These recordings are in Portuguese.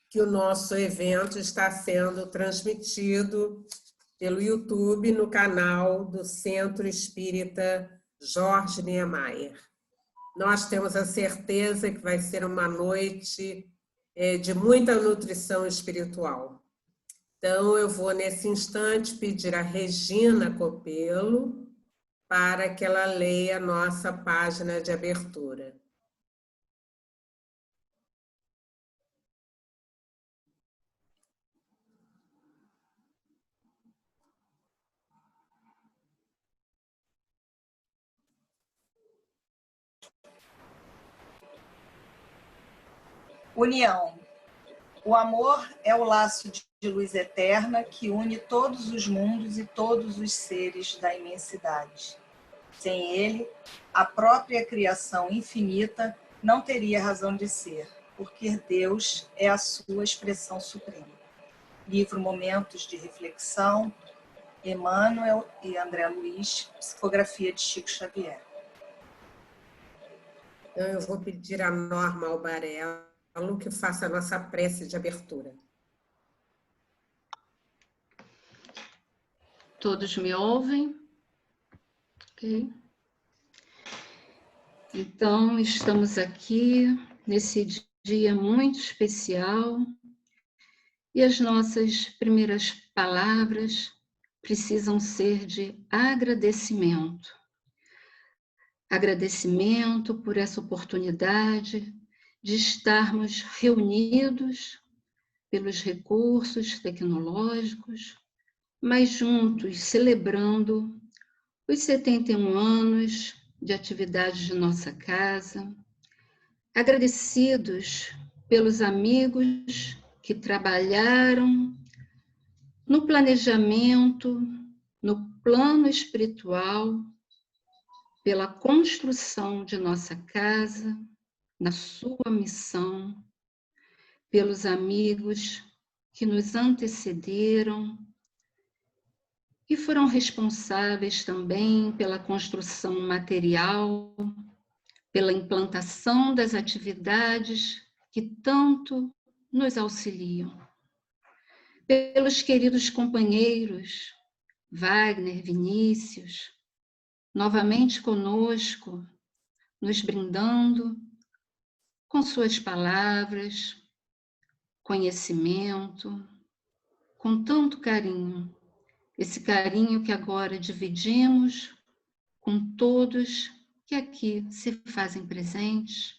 que o nosso evento está sendo transmitido pelo YouTube no canal do Centro Espírita Jorge Niemeyer. Nós temos a certeza que vai ser uma noite de muita nutrição espiritual. Então, eu vou, nesse instante, pedir a Regina Copelo para que ela leia a nossa página de abertura. União. O amor é o laço de luz eterna que une todos os mundos e todos os seres da imensidade. Sem ele, a própria criação infinita não teria razão de ser, porque Deus é a sua expressão suprema. Livro Momentos de Reflexão, Emmanuel e André Luiz, psicografia de Chico Xavier. Então, eu vou pedir a Norma Albarello que faça a nossa prece de abertura. Todos me ouvem? Ok. Então, estamos aqui nesse dia muito especial e as nossas primeiras palavras precisam ser de agradecimento. Agradecimento por essa oportunidade de estarmos reunidos pelos recursos tecnológicos, mas juntos celebrando os 71 anos de atividade de nossa casa, agradecidos pelos amigos que trabalharam no planejamento, no plano espiritual, pela construção de nossa casa, na sua missão, pelos amigos que nos antecederam e foram responsáveis também pela construção material, pela implantação das atividades que tanto nos auxiliam. Pelos queridos companheiros, Wagner, Vinícius, novamente conosco, nos brindando com suas palavras, conhecimento, com tanto carinho. Esse carinho que agora dividimos com todos que aqui se fazem presentes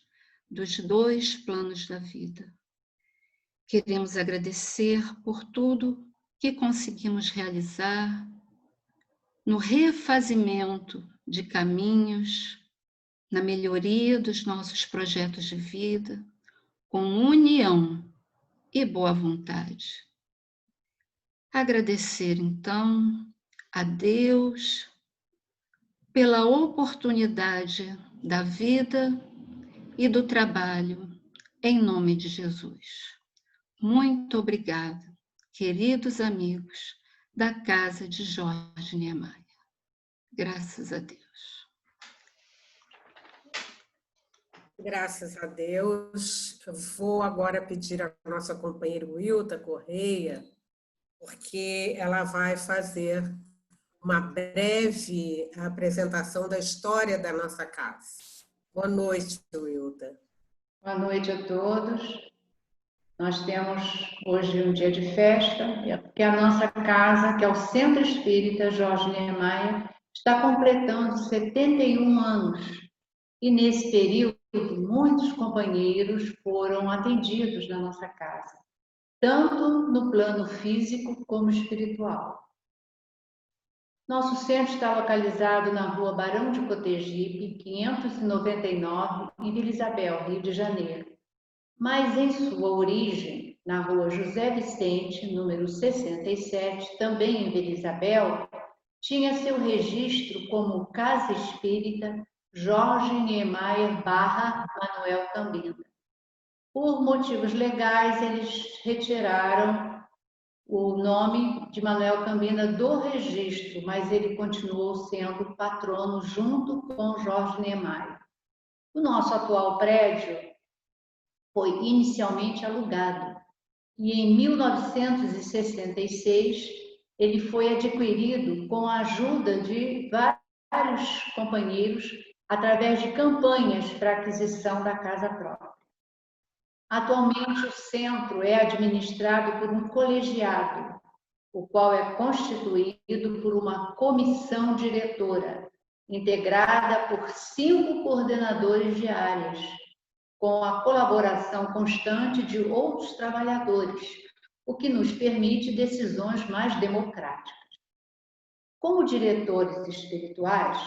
dos dois planos da vida. Queremos agradecer por tudo que conseguimos realizar no refazimento de caminhos, na melhoria dos nossos projetos de vida, com união e boa vontade. Agradecer, então, a Deus pela oportunidade da vida e do trabalho, em nome de Jesus. Muito obrigada, queridos amigos da Casa de Jorge Niemeyer. Graças a Deus. Graças a Deus. Eu vou agora pedir à nossa companheira Wilta Correia, porque ela vai fazer uma breve apresentação da história da nossa casa. Boa noite, Wilta. Boa noite a todos. Nós temos hoje um dia de festa, porque a nossa casa, que é o Centro Espírita Jorge Niemeyer, está completando 71 anos. E nesse período, muitos companheiros foram atendidos na nossa casa, tanto no plano físico como espiritual. Nosso centro está localizado na rua Barão de Cotegipe, 599, em Vila Isabel, Rio de Janeiro. Mas em sua origem, na rua José Vicente, número 67, também em Vila Isabel, tinha seu registro como Casa Espírita Jorge Niemeyer / Manuel Cambina. Por motivos legais, eles retiraram o nome de Manuel Cambina do registro, mas ele continuou sendo patrono junto com Jorge Niemeyer. O nosso atual prédio foi inicialmente alugado e em 1966 ele foi adquirido com a ajuda de vários companheiros através de campanhas para aquisição da casa própria. Atualmente o centro é administrado por um colegiado, o qual é constituído por uma comissão diretora, integrada por 5 coordenadores de áreas, com a colaboração constante de outros trabalhadores, o que nos permite decisões mais democráticas. Como diretores espirituais,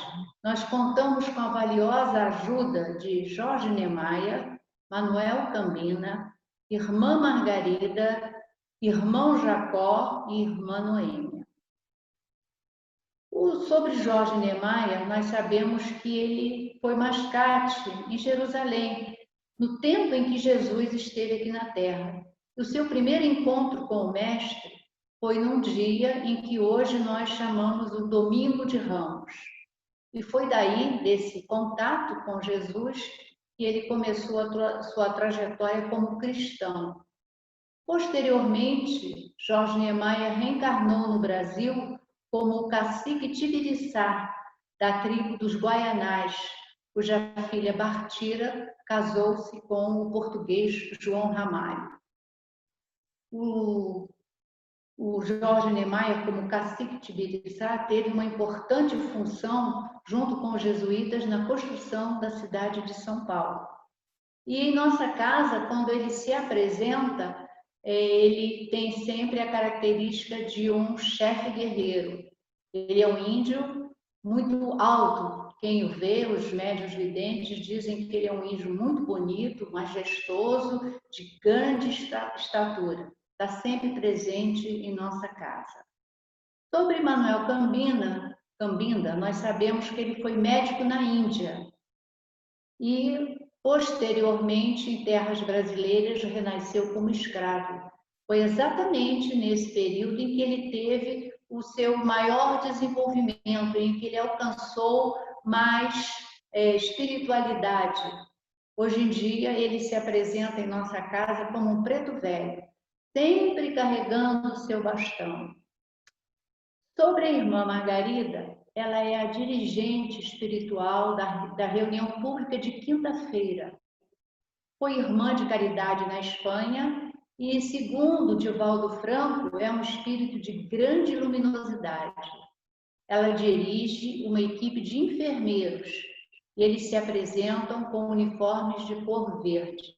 nós contamos com a valiosa ajuda de Jorge Niemeyer, Manuel Cambina, Irmã Margarida, Irmão Jacó e Irmã Noêmia. Sobre Jorge Niemeyer, nós sabemos que ele foi mascate em Jerusalém, no tempo em que Jesus esteve aqui na Terra. O seu primeiro encontro com o Mestre foi num dia em que hoje nós chamamos o Domingo de Ramos. E foi daí, desse contato com Jesus, que ele começou a sua trajetória como cristão. Posteriormente, Jorge Niemeyer reencarnou no Brasil como o cacique Tibiriçá, da tribo dos Guaianás, cuja filha Bartira casou-se com o português João Ramalho. O Jorge Niemeyer, como cacique Tibiriçá, teve uma importante função junto com os jesuítas na construção da cidade de São Paulo. E em nossa casa, quando ele se apresenta, ele tem sempre a característica de um chefe guerreiro. Ele é um índio muito alto. Quem o vê, os médiuns videntes, dizem que ele é um índio muito bonito, majestoso, de grande estatura. Está sempre presente em nossa casa. Sobre Manuel Cambinda, nós sabemos que ele foi médico na Índia e, posteriormente, em terras brasileiras, renasceu como escravo. Foi exatamente nesse período em que ele teve o seu maior desenvolvimento, em que ele alcançou mais espiritualidade. Hoje em dia, ele se apresenta em nossa casa como um preto velho, sempre carregando o seu bastão. Sobre a irmã Margarida, ela é a dirigente espiritual da reunião pública de quinta-feira. Foi irmã de caridade na Espanha e, segundo Divaldo Franco, é um espírito de grande luminosidade. Ela dirige uma equipe de enfermeiros e eles se apresentam com uniformes de cor verde.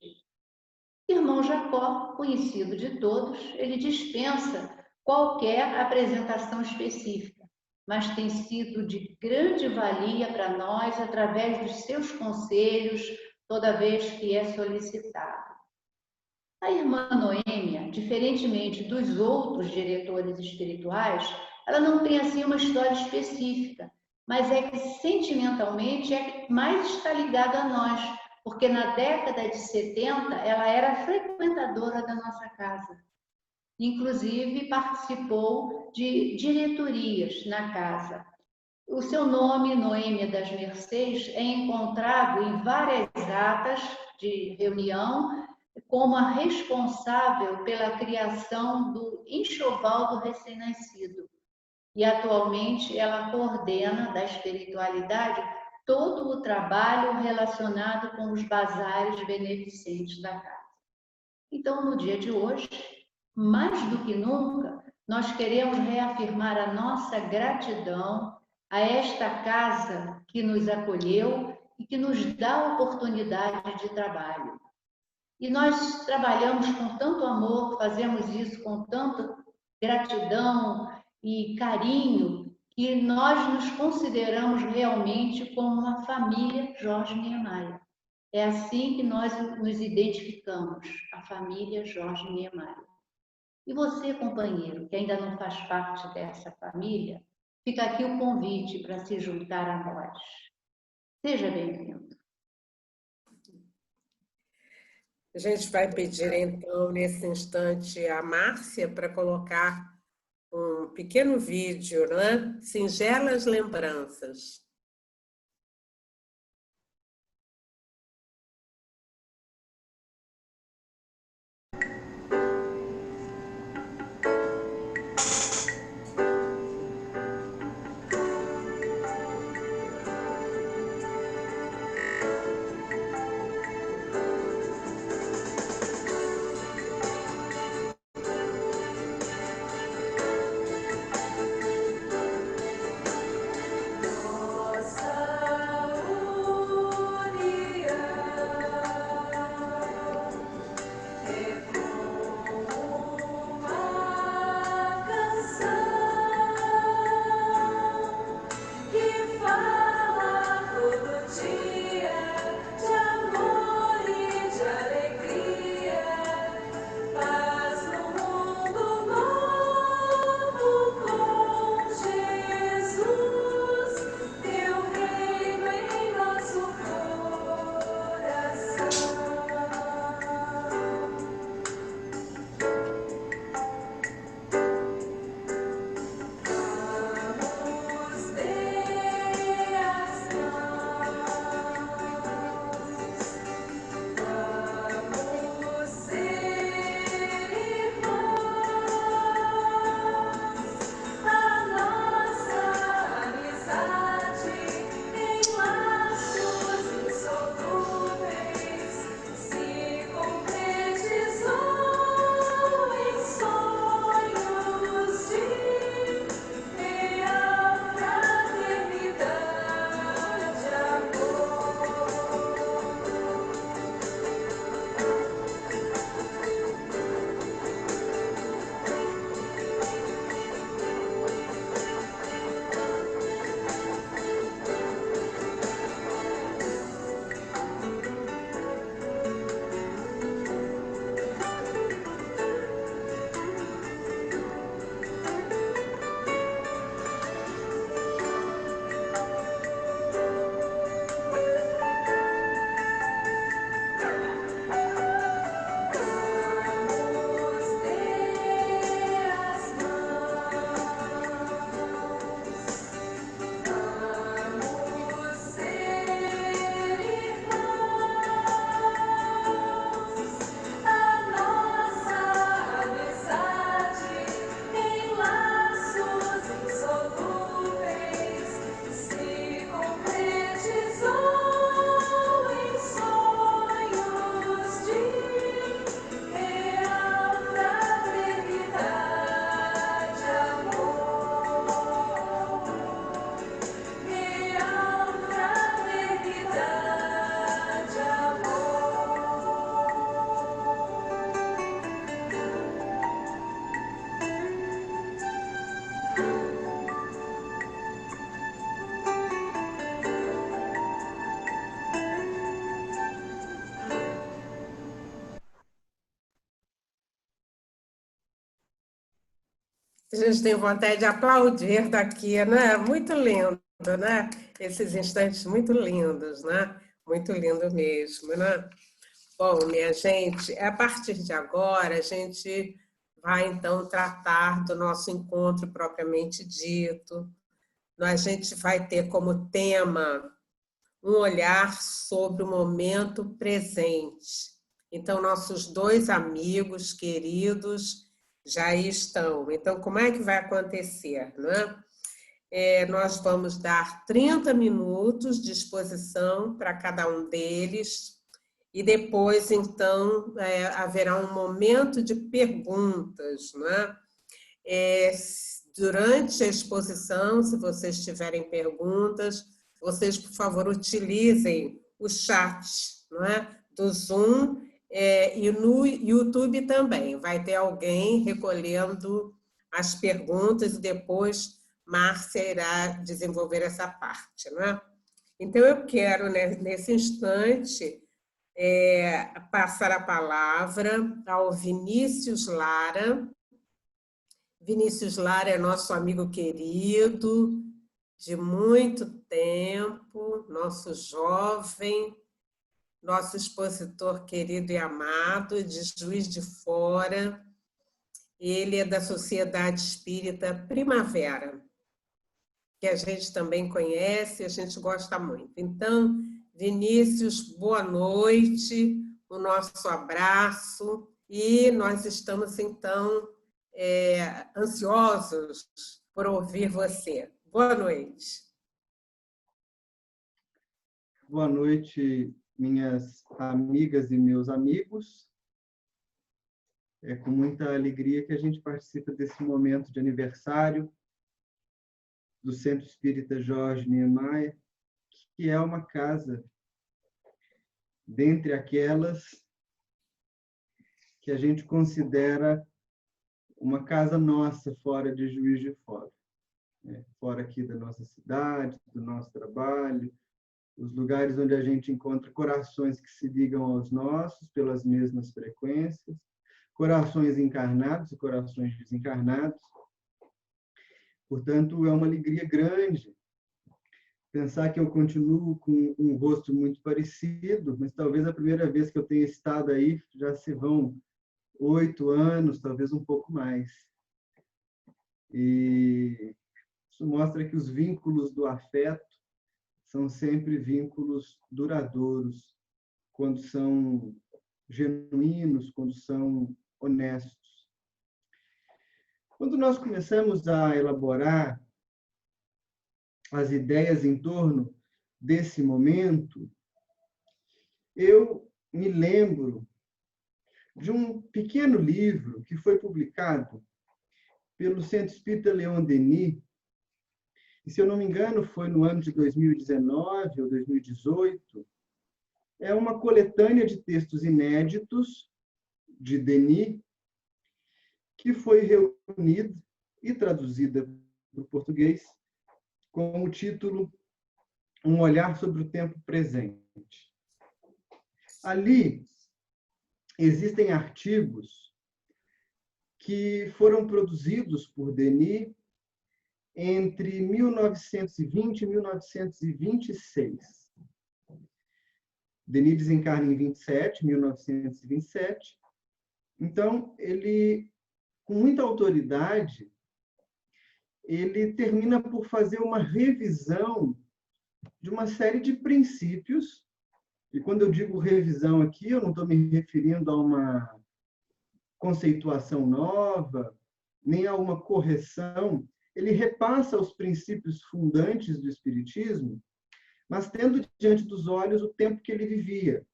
Irmão Jacó, conhecido de todos, ele dispensa qualquer apresentação específica, mas tem sido de grande valia para nós através dos seus conselhos, toda vez que é solicitado. A irmã Noêmia, diferentemente dos outros diretores espirituais, ela não tem assim uma história específica, mas é que sentimentalmente é que mais está ligada a nós, porque na década de 70 ela era frequentadora da nossa casa. Inclusive participou de diretorias na casa. O seu nome, Noêmia das Mercês, é encontrado em várias atas de reunião como a responsável pela criação do enxoval do recém-nascido. E atualmente ela coordena da espiritualidade todo o trabalho relacionado com os bazares beneficentes da casa. Então, no dia de hoje, mais do que nunca, nós queremos reafirmar a nossa gratidão a esta casa que nos acolheu e que nos dá oportunidade de trabalho. E nós trabalhamos com tanto amor, fazemos isso com tanta gratidão e carinho, que nós nos consideramos realmente como uma família Jorge Niemeyer. É assim que nós nos identificamos, a família Jorge Niemeyer. E você, companheiro, que ainda não faz parte dessa família, fica aqui o convite para se juntar a nós. Seja bem-vindo. A gente vai pedir, então, nesse instante, a Márcia para colocar um pequeno vídeo, né? Singelas lembranças. A gente tem vontade de aplaudir daqui, né? Muito lindo, né? Esses instantes muito lindos, né? Muito lindo mesmo, né? Bom, minha gente, a partir de agora, a gente vai, então, tratar do nosso encontro propriamente dito. A gente vai ter como tema um olhar sobre o momento presente. Então, nossos dois amigos queridos já estão. Então, como é que vai acontecer, né? Nós vamos dar 30 minutos de exposição para cada um deles e depois, então, haverá um momento de perguntas, né? Durante a exposição, se vocês tiverem perguntas, vocês, por favor, utilizem o chat, não é? Do Zoom, e no YouTube também. Vai ter alguém recolhendo as perguntas e depois Márcia irá desenvolver essa parte, não é? Então, eu quero, né, nesse instante, passar a palavra ao Vinícius Lara. Vinícius Lara é nosso amigo querido, de muito tempo, nosso jovem, nosso expositor querido e amado, de Juiz de Fora. Ele é da Sociedade Espírita Primavera, que a gente também conhece e a gente gosta muito. Então, Vinícius, boa noite, o nosso abraço, e nós estamos, então, ansiosos por ouvir você. Boa noite. Boa noite, minhas amigas e meus amigos. É com muita alegria que a gente participa desse momento de aniversário do Centro Espírita Jorge Niemeyer, que é uma casa dentre aquelas que a gente considera uma casa nossa fora de Juiz de Fora, fora aqui da nossa cidade, do nosso trabalho, os lugares onde a gente encontra corações que se ligam aos nossos pelas mesmas frequências, corações encarnados e corações desencarnados. Portanto, é uma alegria grande pensar que eu continuo com um rosto muito parecido, mas talvez a primeira vez que eu tenha estado aí já se vão 8 anos, talvez um pouco mais. E isso mostra que os vínculos do afeto são sempre vínculos duradouros, quando são genuínos, quando são honestos. Quando nós começamos a elaborar as ideias em torno desse momento, eu me lembro de um pequeno livro que foi publicado pelo Centro Espírita Leon Denis, e, se eu não me engano, foi no ano de 2019 ou 2018, é uma coletânea de textos inéditos de Denis, que foi reunida e traduzida para o português com o título Um Olhar sobre o Tempo Presente. Ali existem artigos que foram produzidos por Denis entre 1920 e 1926. Denis desencarna em 1927. Então, ele, com muita autoridade, ele termina por fazer uma revisão de uma série de princípios, e quando eu digo revisão aqui, eu não estou me referindo a uma conceituação nova, nem a uma correção. Ele repassa os princípios fundantes do Espiritismo, mas tendo diante dos olhos o tempo que ele vivia.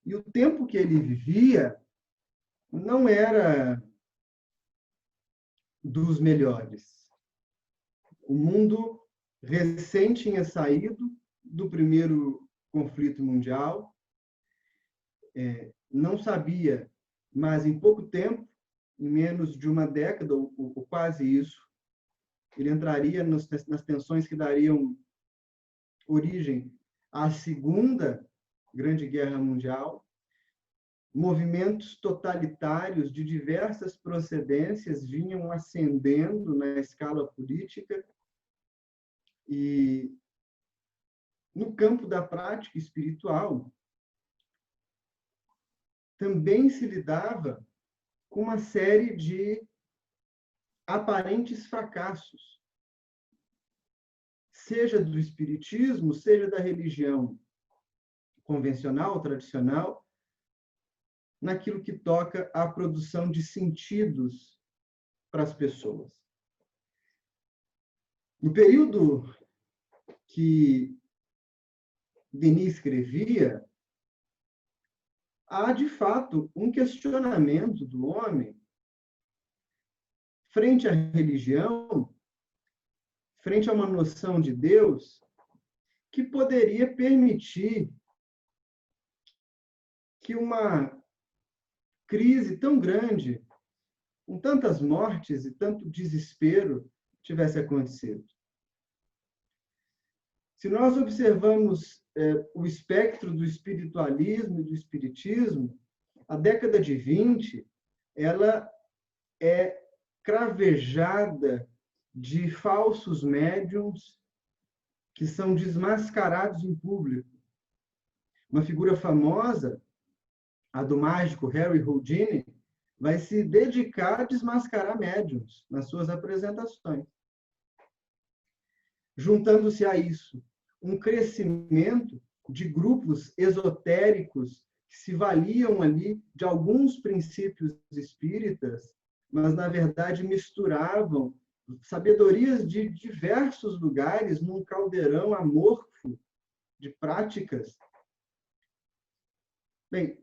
E o tempo que ele vivia não era dos melhores. O mundo recém tinha saído do primeiro conflito mundial, não sabia, mas em pouco tempo, em menos de uma década, ou quase isso, ele entraria nas tensões que dariam origem à Segunda Grande Guerra Mundial. movimentos totalitários de diversas procedências vinham ascendendo na escala política e, no campo da prática espiritual, também se lidava com uma série de aparentes fracassos, seja do espiritismo, seja da religião convencional, tradicional, naquilo que toca à produção de sentidos para as pessoas. No período que Denis escrevia, há, de fato, um questionamento do homem frente à religião, frente a uma noção de Deus, que poderia permitir que uma crise tão grande, com tantas mortes e tanto desespero, tivesse acontecido. Se nós observamos o espectro do espiritualismo e do espiritismo, a década de 20, ela é cravejada de falsos médiums que são desmascarados em público. Uma figura famosa, a do mágico Harry Houdini, vai se dedicar a desmascarar médiums nas suas apresentações. Juntando-se a isso, um crescimento de grupos esotéricos que se valiam ali de alguns princípios espíritas, mas, na verdade, misturavam sabedorias de diversos lugares num caldeirão amorfo de práticas. Bem,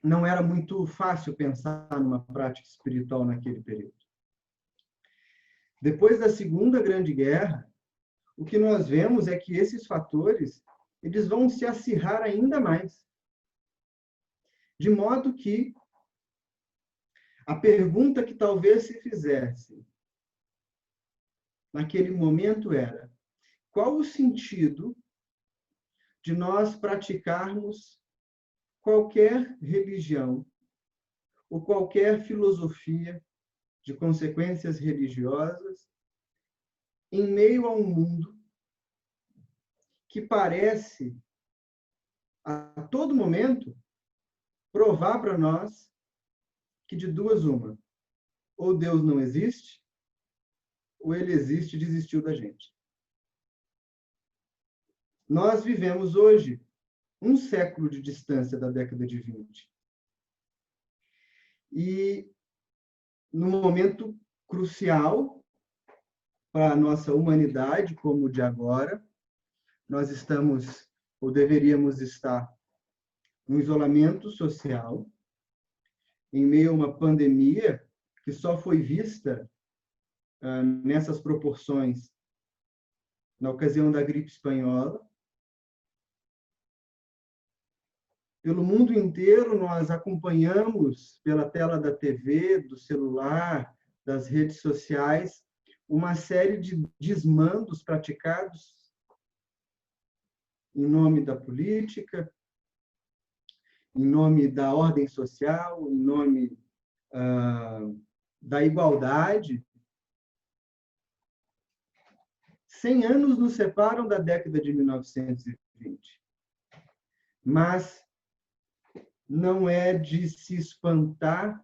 não era muito fácil pensar numa prática espiritual naquele período. Depois da Segunda Grande Guerra, o que nós vemos é que esses fatores eles vão se acirrar ainda mais. De modo que a pergunta que talvez se fizesse naquele momento era: qual o sentido de nós praticarmos qualquer religião ou qualquer filosofia de consequências religiosas em meio a um mundo que parece, a todo momento, provar para nós que de duas uma: ou Deus não existe, ou ele existe e desistiu da gente. Nós vivemos hoje um século de distância da década de 20. E, num momento crucial para a nossa humanidade, como o de agora, nós estamos, ou deveríamos estar, no isolamento social, em meio a uma pandemia que só foi vista nessas proporções na ocasião da gripe espanhola. Pelo mundo inteiro, nós acompanhamos pela tela da TV, do celular, das redes sociais, uma série de desmandos praticados em nome da política, em nome da ordem social, em nome da igualdade. 100 anos nos separam da década de 1920. Mas não é de se espantar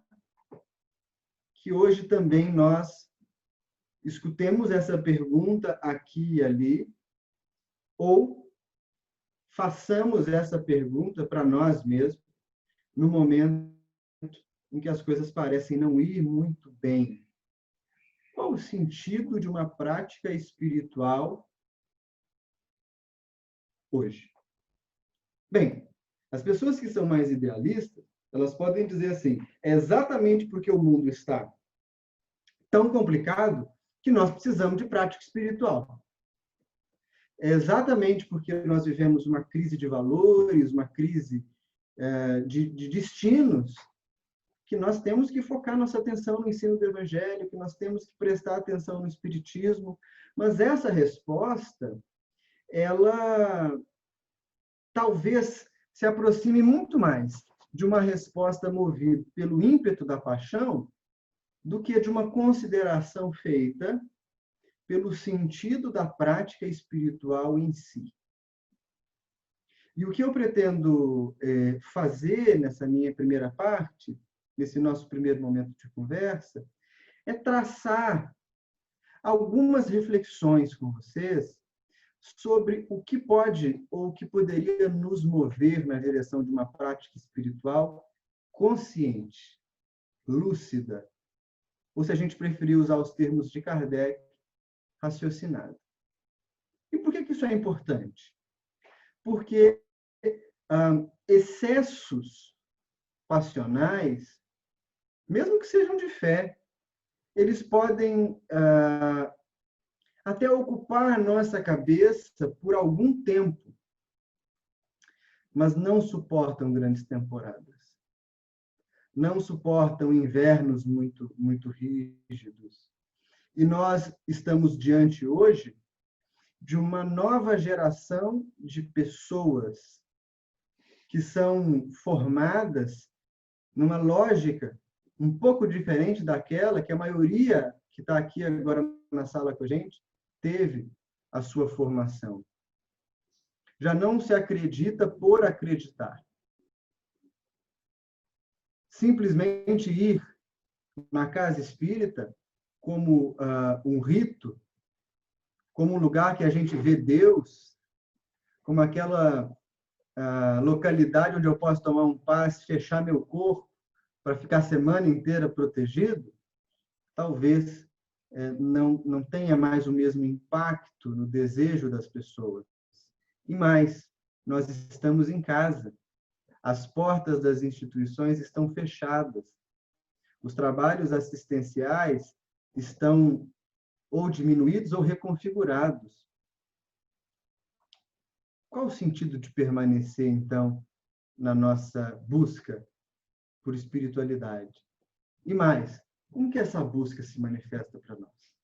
que hoje também nós escutemos essa pergunta aqui e ali, ou façamos essa pergunta para nós mesmos no momento em que as coisas parecem não ir muito bem. Qual o sentido de uma prática espiritual hoje? Bem, as pessoas que são mais idealistas, elas podem dizer assim: é exatamente porque o mundo está tão complicado que nós precisamos de prática espiritual. É exatamente porque nós vivemos uma crise de valores, uma crise de destinos, que nós temos que focar nossa atenção no ensino do Evangelho, que nós temos que prestar atenção no Espiritismo. Mas essa resposta, ela talvez se aproxime muito mais de uma resposta movida pelo ímpeto da paixão do que de uma consideração feita pelo sentido da prática espiritual em si. E o que eu pretendo fazer nessa minha primeira parte, nesse nosso primeiro momento de conversa, é traçar algumas reflexões com vocês sobre o que pode ou o que poderia nos mover na direção de uma prática espiritual consciente, lúcida, ou se a gente preferir usar os termos de Kardec, raciocinada. E por que isso é importante? Porque excessos passionais, mesmo que sejam de fé, eles podem até ocupar a nossa cabeça por algum tempo, mas não suportam grandes temporadas. Não suportam invernos muito, muito rígidos. E nós estamos diante hoje de uma nova geração de pessoas que são formadas numa lógica um pouco diferente daquela que a maioria que está aqui agora na sala com a gente teve a sua formação. Já não se acredita por acreditar. Simplesmente ir na casa espírita como um rito, como um lugar que a gente vê Deus, como aquela localidade onde eu posso tomar um passe, fechar meu corpo para ficar a semana inteira protegido, talvez não tenha mais o mesmo impacto no desejo das pessoas. E mais, nós estamos em casa. As portas das instituições estão fechadas. Os trabalhos assistenciais estão ou diminuídos ou reconfigurados. Qual o sentido de permanecer, então, na nossa busca por espiritualidade? E mais, como que essa busca se manifesta para nós?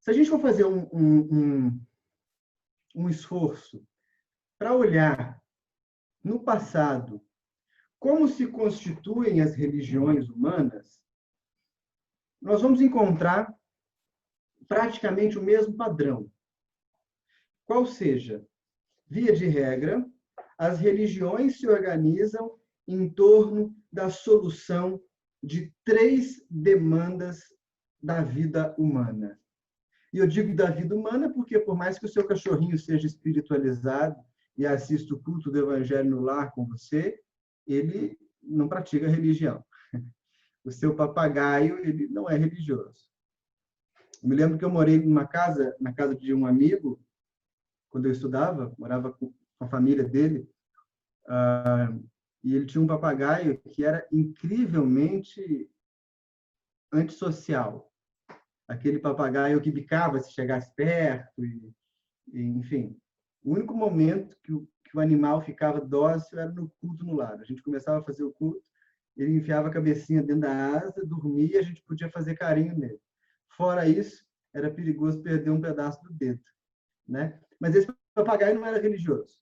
Se a gente for fazer um esforço para olhar no passado como se constituem as religiões humanas, nós vamos encontrar praticamente o mesmo padrão. Qual seja, via de regra, as religiões se organizam em torno da solução de 3 demandas da vida humana. E eu digo da vida humana porque, por mais que o seu cachorrinho seja espiritualizado e assista o culto do Evangelho no lar com você, ele não pratica religião. O seu papagaio, ele não é religioso. Eu me lembro que eu morei na casa de um amigo, quando eu estudava, morava com a família dele, e ele tinha um papagaio que era incrivelmente antissocial. Aquele papagaio que bicava se chegasse perto, enfim. O único momento que o animal ficava dócil era no culto no lar. A gente começava a fazer o culto, ele enfiava a cabecinha dentro da asa, dormia, a gente podia fazer carinho nele. Fora isso, era perigoso perder um pedaço do dedo, né? Mas esse papagaio não era religioso.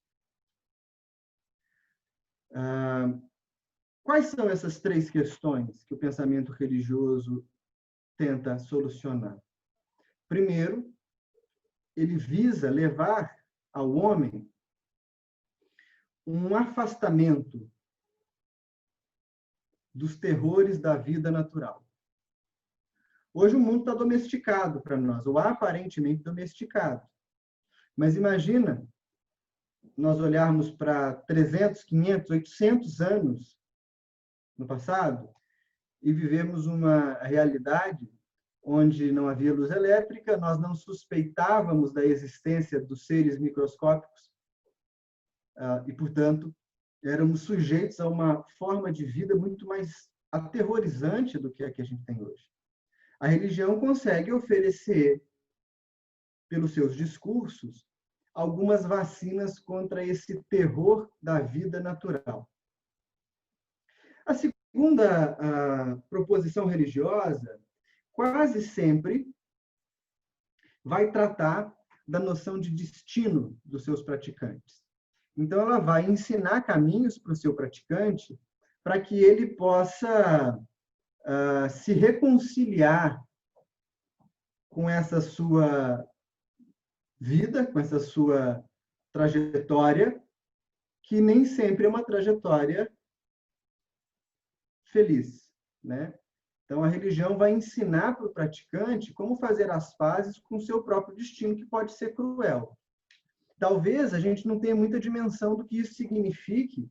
Quais são essas 3 questões que o pensamento religioso tenta solucionar? Primeiro, ele visa levar ao homem um afastamento dos terrores da vida natural. Hoje o mundo está domesticado para nós, ou aparentemente domesticado. Mas imagina nós olharmos para 300, 500, 800 anos no passado e vivemos uma realidade onde não havia luz elétrica, nós não suspeitávamos da existência dos seres microscópicos e, portanto, éramos sujeitos a uma forma de vida muito mais aterrorizante do que a que a gente tem hoje. A religião consegue oferecer, pelos seus discursos, algumas vacinas contra esse terror da vida natural. A segunda proposição religiosa quase sempre vai tratar da noção de destino dos seus praticantes. Então, ela vai ensinar caminhos para o seu praticante para que ele possa se reconciliar com essa sua vida, com essa sua trajetória, que nem sempre é uma trajetória feliz, né? Então, a religião vai ensinar para o praticante como fazer as pazes com o seu próprio destino, que pode ser cruel. Talvez a gente não tenha muita dimensão do que isso signifique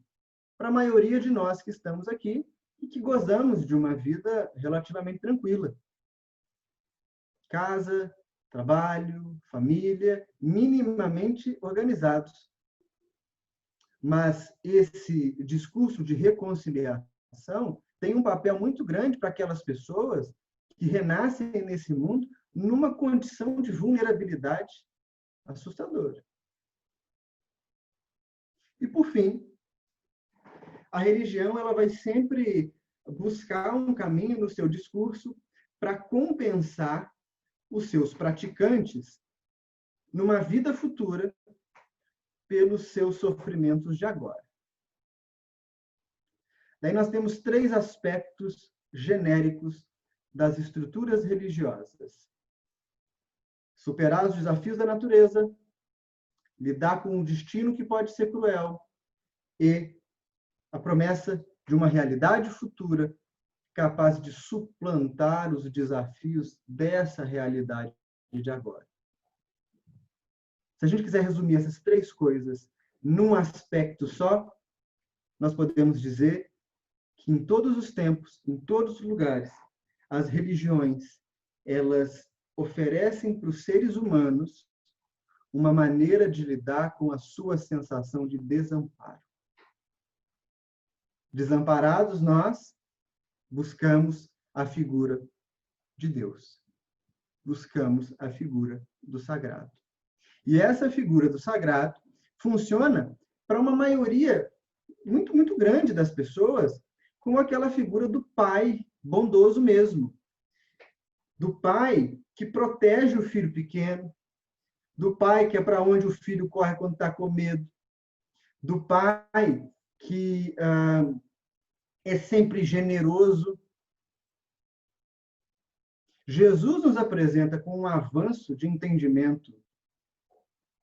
para a maioria de nós que estamos aqui e que gozamos de uma vida relativamente tranquila. Casa, trabalho, família, minimamente organizados. Mas esse discurso de reconciliação tem um papel muito grande para aquelas pessoas que renascem nesse mundo numa condição de vulnerabilidade assustadora. E, por fim, a religião ela vai sempre buscar um caminho no seu discurso para compensar os seus praticantes numa vida futura pelos seus sofrimentos de agora. Daí nós temos 3 aspectos genéricos das estruturas religiosas: superar os desafios da natureza, lidar com um destino que pode ser cruel e a promessa de uma realidade futura capaz de suplantar os desafios dessa realidade de agora. Se a gente quiser resumir essas 3 coisas num aspecto só, nós podemos dizer que em todos os tempos, em todos os lugares, as religiões, elas oferecem para os seres humanos uma maneira de lidar com a sua sensação de desamparo. Desamparados, nós buscamos a figura de Deus. Buscamos a figura do sagrado. E essa figura do sagrado funciona para uma maioria muito, muito grande das pessoas com aquela figura do pai bondoso mesmo. Do pai que protege o filho pequeno, do pai que é para onde o filho corre quando está com medo, do pai que é sempre generoso. Jesus nos apresenta com um avanço de entendimento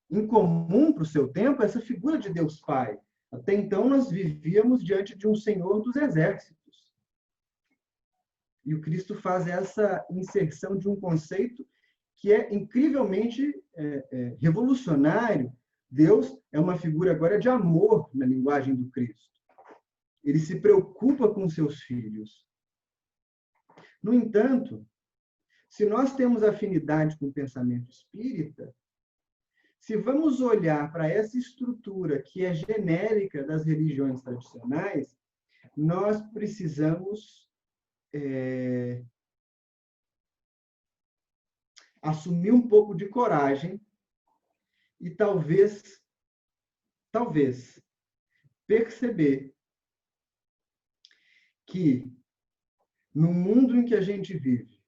incomum para o seu tempo essa figura de Deus Pai. Até então, nós vivíamos diante de um Senhor dos exércitos. E o Cristo faz essa inserção de um conceito que é incrivelmente revolucionário. Deus é uma figura agora de amor na linguagem do Cristo. Ele se preocupa com seus filhos. No entanto, se nós temos afinidade com o pensamento espírita, se vamos olhar para essa estrutura que é genérica das religiões tradicionais, nós precisamos assumir um pouco de coragem e talvez perceber que no mundo em que a gente vive,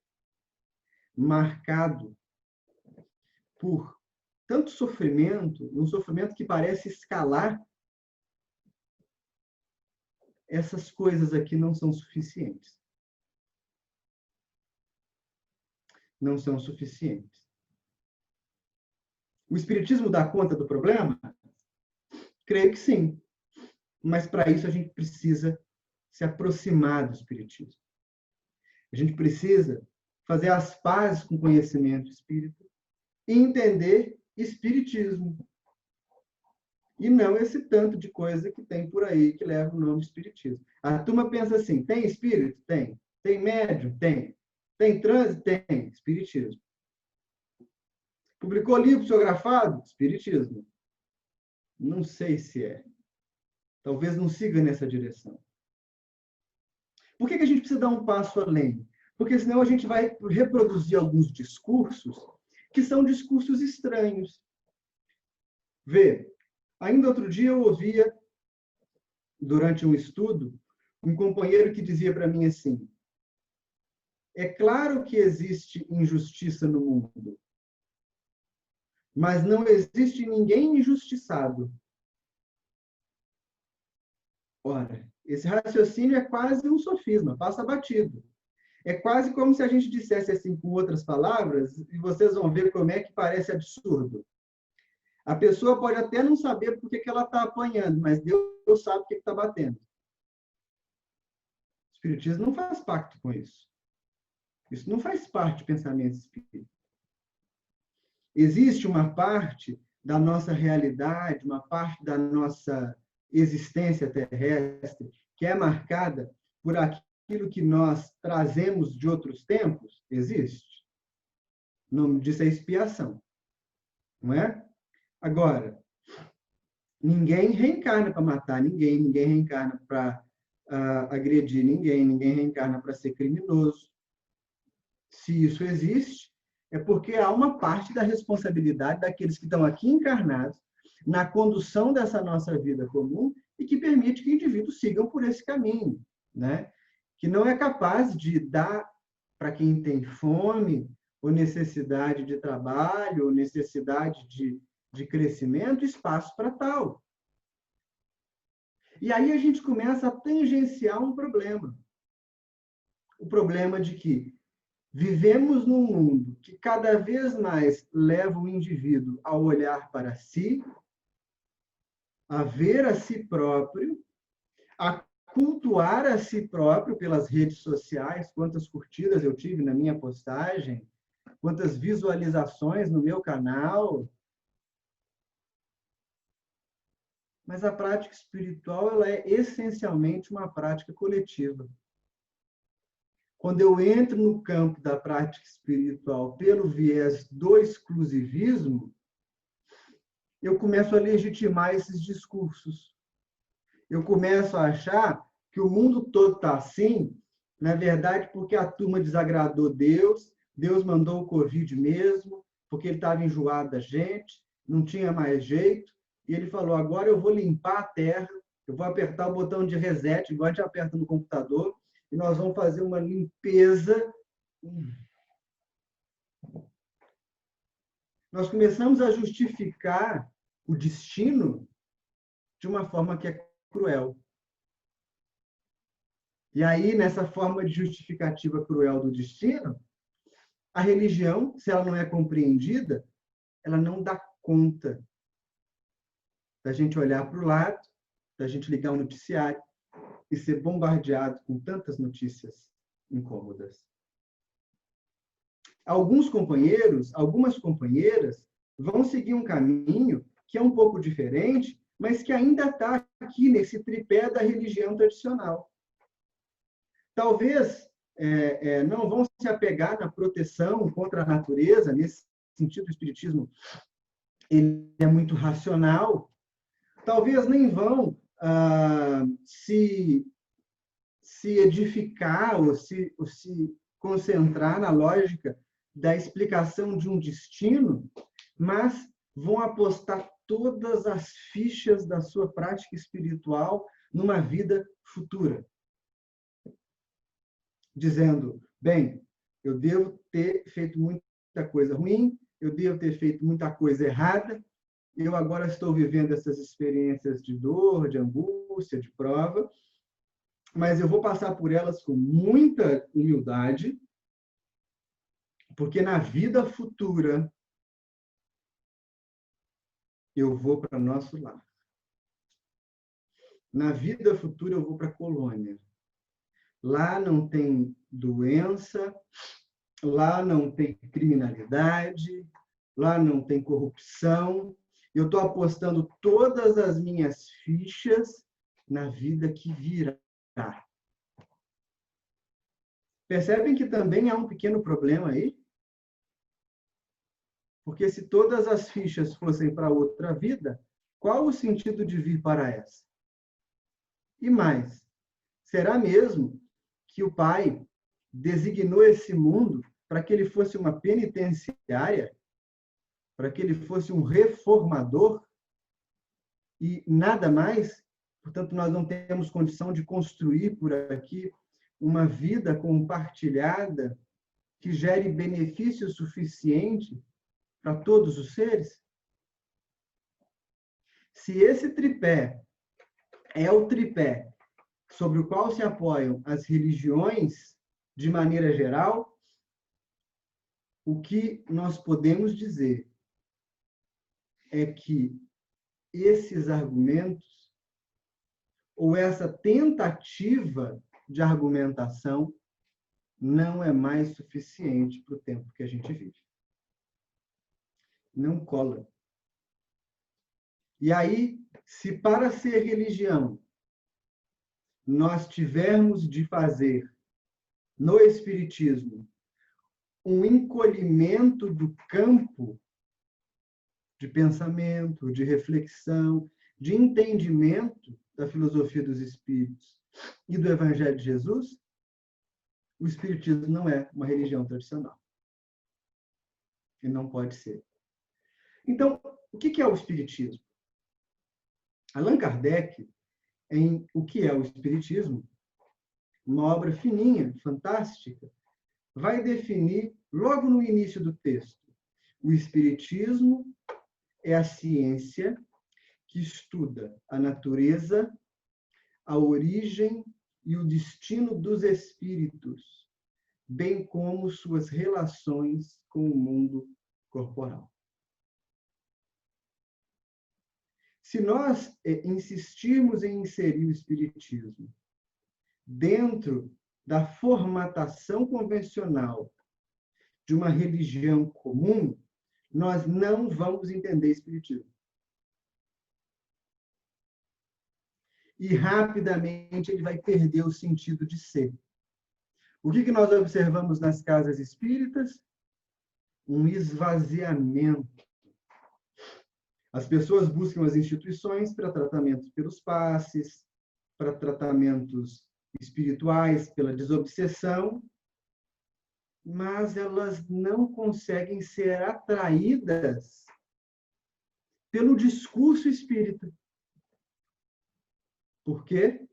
marcado por tanto sofrimento, um sofrimento que parece escalar, essas coisas aqui não são suficientes. Não são suficientes. O Espiritismo dá conta do problema? Creio que sim. Mas para isso a gente precisa se aproximar do Espiritismo. A gente precisa fazer as pazes com o conhecimento espírita e entender Espiritismo. E não esse tanto de coisa que tem por aí que leva o nome Espiritismo. A turma pensa assim, tem espírito? Tem. Tem médium? Tem. Tem transe? Tem. Espiritismo. Publicou livro psicografado? Espiritismo. Não sei se é. Talvez não siga nessa direção. Por que a gente precisa dar um passo além? Porque senão a gente vai reproduzir alguns discursos que são discursos estranhos. Vê, ainda outro dia eu ouvia, durante um estudo, um companheiro que dizia para mim assim, é claro que existe injustiça no mundo, mas não existe ninguém injustiçado. Ora, esse raciocínio é quase um sofisma, passa batido. É quase como se a gente dissesse assim, com outras palavras, e vocês vão ver como é que parece absurdo. A pessoa pode até não saber por que ela está apanhando, mas Deus sabe o que está batendo. O Espiritismo não faz pacto com isso. Isso não faz parte do pensamento espírita. Existe uma parte da nossa realidade, uma parte da nossa existência terrestre que é marcada por aquilo que nós trazemos de outros tempos? Existe. O nome disso é expiação. Não é? Agora, ninguém reencarna para matar ninguém, ninguém reencarna para agredir ninguém, ninguém reencarna para ser criminoso. Se isso existe, é porque há uma parte da responsabilidade daqueles que estão aqui encarnados na condução dessa nossa vida comum e que permite que indivíduos sigam por esse caminho, né? Que não é capaz de dar para quem tem fome, ou necessidade de trabalho, ou necessidade de crescimento, espaço para tal. E aí a gente começa a tangenciar um problema. O problema de que vivemos num mundo que cada vez mais leva o indivíduo a olhar para si, a ver a si próprio, a cultuar a si próprio pelas redes sociais. Quantas curtidas eu tive na minha postagem, quantas visualizações no meu canal. Mas a prática espiritual ela é essencialmente uma prática coletiva. Quando eu entro no campo da prática espiritual pelo viés do exclusivismo, eu começo a legitimar esses discursos. Eu começo a achar que o mundo todo está assim, na verdade, porque a turma desagradou Deus, Deus mandou o Covid mesmo, porque ele estava enjoado da gente, não tinha mais jeito, e ele falou, agora eu vou limpar a Terra, eu vou apertar o botão de reset, igual a gente aperta no computador, e nós vamos fazer uma limpeza. Nós começamos a justificar o destino de uma forma que é cruel. E aí, nessa forma de justificativa cruel do destino, a religião, se ela não é compreendida, ela não dá conta da gente olhar para o lado, da gente ligar o noticiário e ser bombardeado com tantas notícias incômodas. Alguns companheiros, algumas companheiras vão seguir um caminho que é um pouco diferente, mas que ainda está aqui nesse tripé da religião tradicional. Talvez não vão se apegar na proteção contra a natureza, nesse sentido o espiritismo ele é muito racional. Talvez nem vão se edificar ou se concentrar na lógica da explicação de um destino, mas vão apostar todas as fichas da sua prática espiritual numa vida futura. Dizendo, bem, eu devo ter feito muita coisa ruim, eu devo ter feito muita coisa errada, eu agora estou vivendo essas experiências de dor, de angústia, de prova, mas eu vou passar por elas com muita humildade, porque na vida futura eu vou para nosso lar. Na vida futura eu vou para a colônia. Lá não tem doença, lá não tem criminalidade, lá não tem corrupção. Eu estou apostando todas as minhas fichas na vida que virá. Percebem que também há um pequeno problema aí? Porque se todas as fichas fossem para outra vida, qual o sentido de vir para essa? E mais, será mesmo que o Pai designou esse mundo para que ele fosse uma penitenciária, para que ele fosse um reformador e nada mais? Portanto, nós não temos condição de construir por aqui uma vida compartilhada que gere benefício suficiente para todos os seres? Se esse tripé é o tripé sobre o qual se apoiam as religiões de maneira geral, o que nós podemos dizer é que esses argumentos, ou essa tentativa de argumentação, não é mais suficiente para o tempo que a gente vive. Não cola. E aí, se para ser religião nós tivermos de fazer no Espiritismo um encolhimento do campo de pensamento, de reflexão, de entendimento da filosofia dos Espíritos e do Evangelho de Jesus, o Espiritismo não é uma religião tradicional. E não pode ser. Então, o que é o Espiritismo? Allan Kardec, em O que é o Espiritismo, uma obra fininha, fantástica, vai definir, logo no início do texto, o Espiritismo é a ciência que estuda a natureza, a origem e o destino dos espíritos, bem como suas relações com o mundo corporal. Se nós insistirmos em inserir o Espiritismo dentro da formatação convencional de uma religião comum, nós não vamos entender Espiritismo. E rapidamente ele vai perder o sentido de ser. O que nós observamos nas casas espíritas? Um esvaziamento. As pessoas buscam as instituições para tratamentos pelos passes, para tratamentos espirituais, pela desobsessão, mas elas não conseguem ser atraídas pelo discurso espírita. Por quê?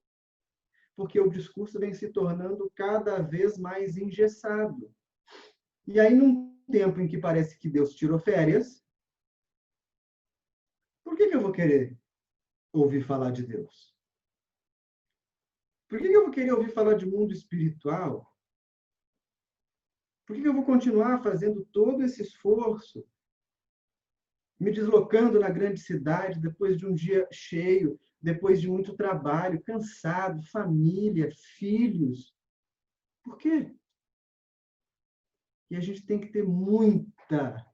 Porque o discurso vem se tornando cada vez mais engessado. E aí, num tempo em que parece que Deus tirou férias, por que eu vou querer ouvir falar de Deus? Por que eu vou querer ouvir falar de mundo espiritual? Por que eu vou continuar fazendo todo esse esforço, me deslocando na grande cidade depois de um dia cheio, depois de muito trabalho, cansado, família, filhos? Por quê? E a gente tem que ter muita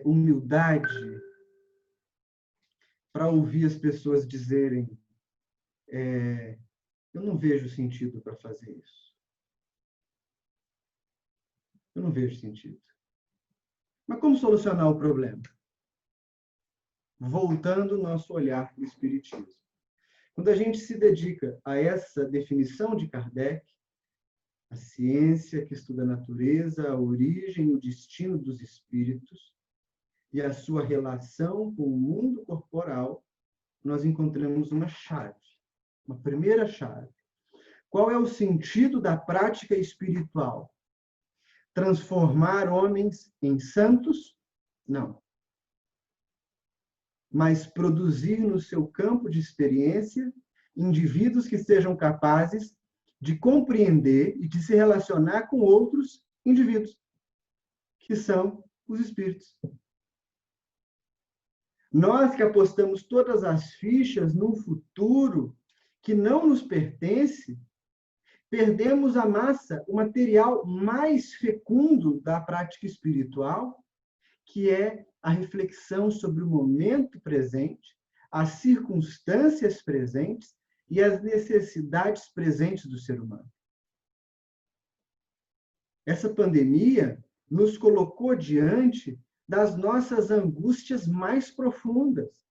humildade para ouvir as pessoas dizerem: eu não vejo sentido para fazer isso. Eu não vejo sentido. Mas como solucionar o problema? Voltando o nosso olhar para o Espiritismo. Quando a gente se dedica a essa definição de Kardec, a ciência que estuda a natureza, a origem e o destino dos espíritos e a sua relação com o mundo corporal, nós encontramos uma chave, uma primeira chave. Qual é o sentido da prática espiritual? Transformar homens em santos? Não. Mas produzir no seu campo de experiência indivíduos que sejam capazes de compreender e de se relacionar com outros indivíduos, que são os espíritos. Nós que apostamos todas as fichas num futuro que não nos pertence, perdemos a massa, o material mais fecundo da prática espiritual, que é a reflexão sobre o momento presente, as circunstâncias presentes e as necessidades presentes do ser humano. Essa pandemia nos colocou diante das nossas angústias mais profundas.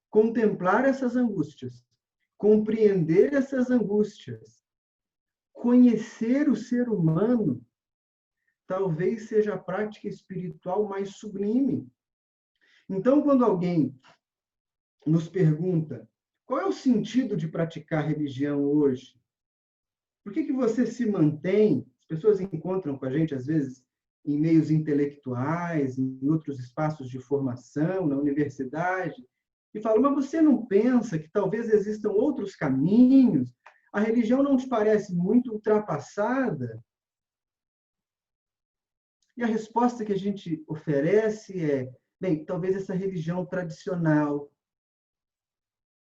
Contemplar essas angústias, compreender essas angústias, conhecer o ser humano, talvez seja a prática espiritual mais sublime. Então, quando alguém nos pergunta qual é o sentido de praticar religião hoje, por que você se mantém? As pessoas encontram com a gente, às vezes, em meios intelectuais, em outros espaços de formação, na universidade, e falam: mas você não pensa que talvez existam outros caminhos? A religião não te parece muito ultrapassada? E a resposta que a gente oferece é, bem, talvez essa religião tradicional,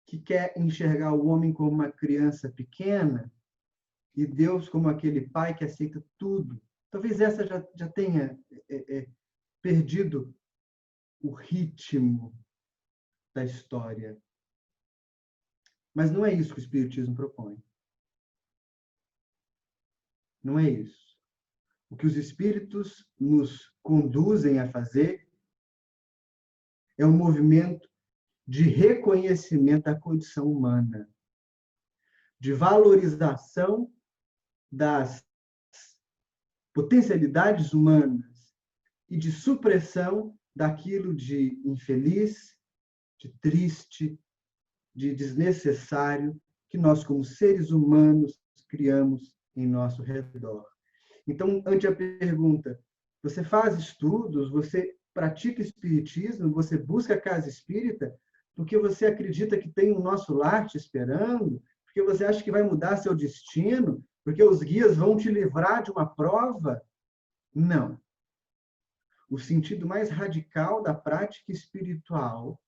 que quer enxergar o homem como uma criança pequena e Deus como aquele pai que aceita tudo, talvez essa já tenha perdido o ritmo da história. Mas não é isso que o Espiritismo propõe. Não é isso. O que os Espíritos nos conduzem a fazer é um movimento de reconhecimento da condição humana, de valorização das potencialidades humanas e de supressão daquilo de infeliz, de triste, de desnecessário que nós, como seres humanos, criamos em nosso redor. Então, ante a pergunta, você faz estudos, você pratica espiritismo, você busca a casa espírita, porque você acredita que tem um nosso lar te esperando, porque você acha que vai mudar seu destino, porque os guias vão te livrar de uma prova? Não. O sentido mais radical da prática espiritual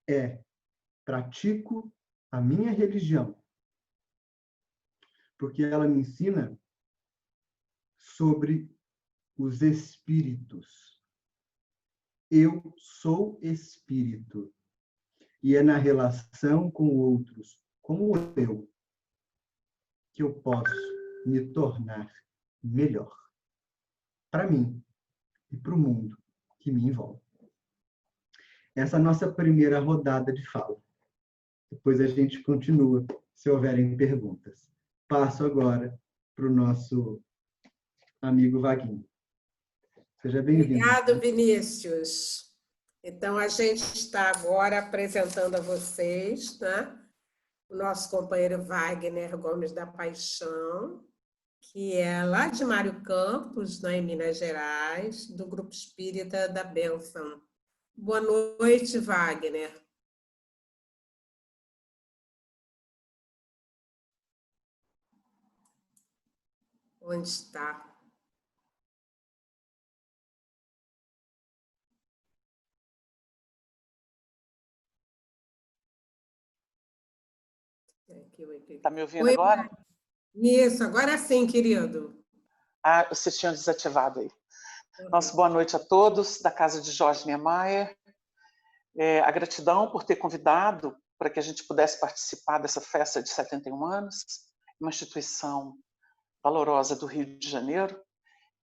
é: pratico a minha religião, porque ela me ensina sobre os espíritos. Eu sou espírito. E é na relação com outros, como eu, que eu posso me tornar melhor. Para mim e para o mundo que me envolve. Essa é a nossa primeira rodada de fala. Depois a gente continua, se houverem perguntas. Passo agora para o nosso amigo Vaguinho. Seja bem-vindo. Obrigado, Vinícius. Então, a gente está agora apresentando a vocês, né, o nosso companheiro Wagner Gomes da Paixão, que é lá de Mário Campos, né, em Minas Gerais, do Grupo Espírita da Bênção. Boa noite, Wagner. Onde está? Está me ouvindo agora? Isso, agora sim, querido. Ah, vocês tinham desativado aí. Nossa, boa noite a todos da Casa de Jorge Niemeyer. A gratidão por ter convidado para que a gente pudesse participar dessa festa de 71 anos, uma instituição valorosa do Rio de Janeiro.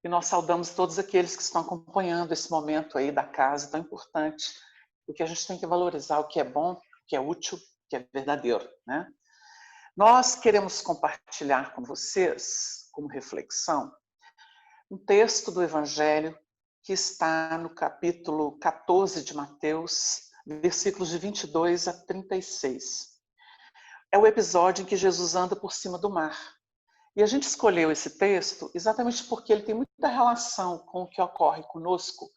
E nós saudamos todos aqueles que estão acompanhando esse momento aí da casa tão importante, porque a gente tem que valorizar o que é bom, o que é útil, o que é verdadeiro, né? Nós queremos compartilhar com vocês, como reflexão, um texto do Evangelho que está no capítulo 14 de Mateus, versículos de 22 a 36. É o episódio em que Jesus anda por cima do mar. E a gente escolheu esse texto exatamente porque ele tem muita relação com o que ocorre conosco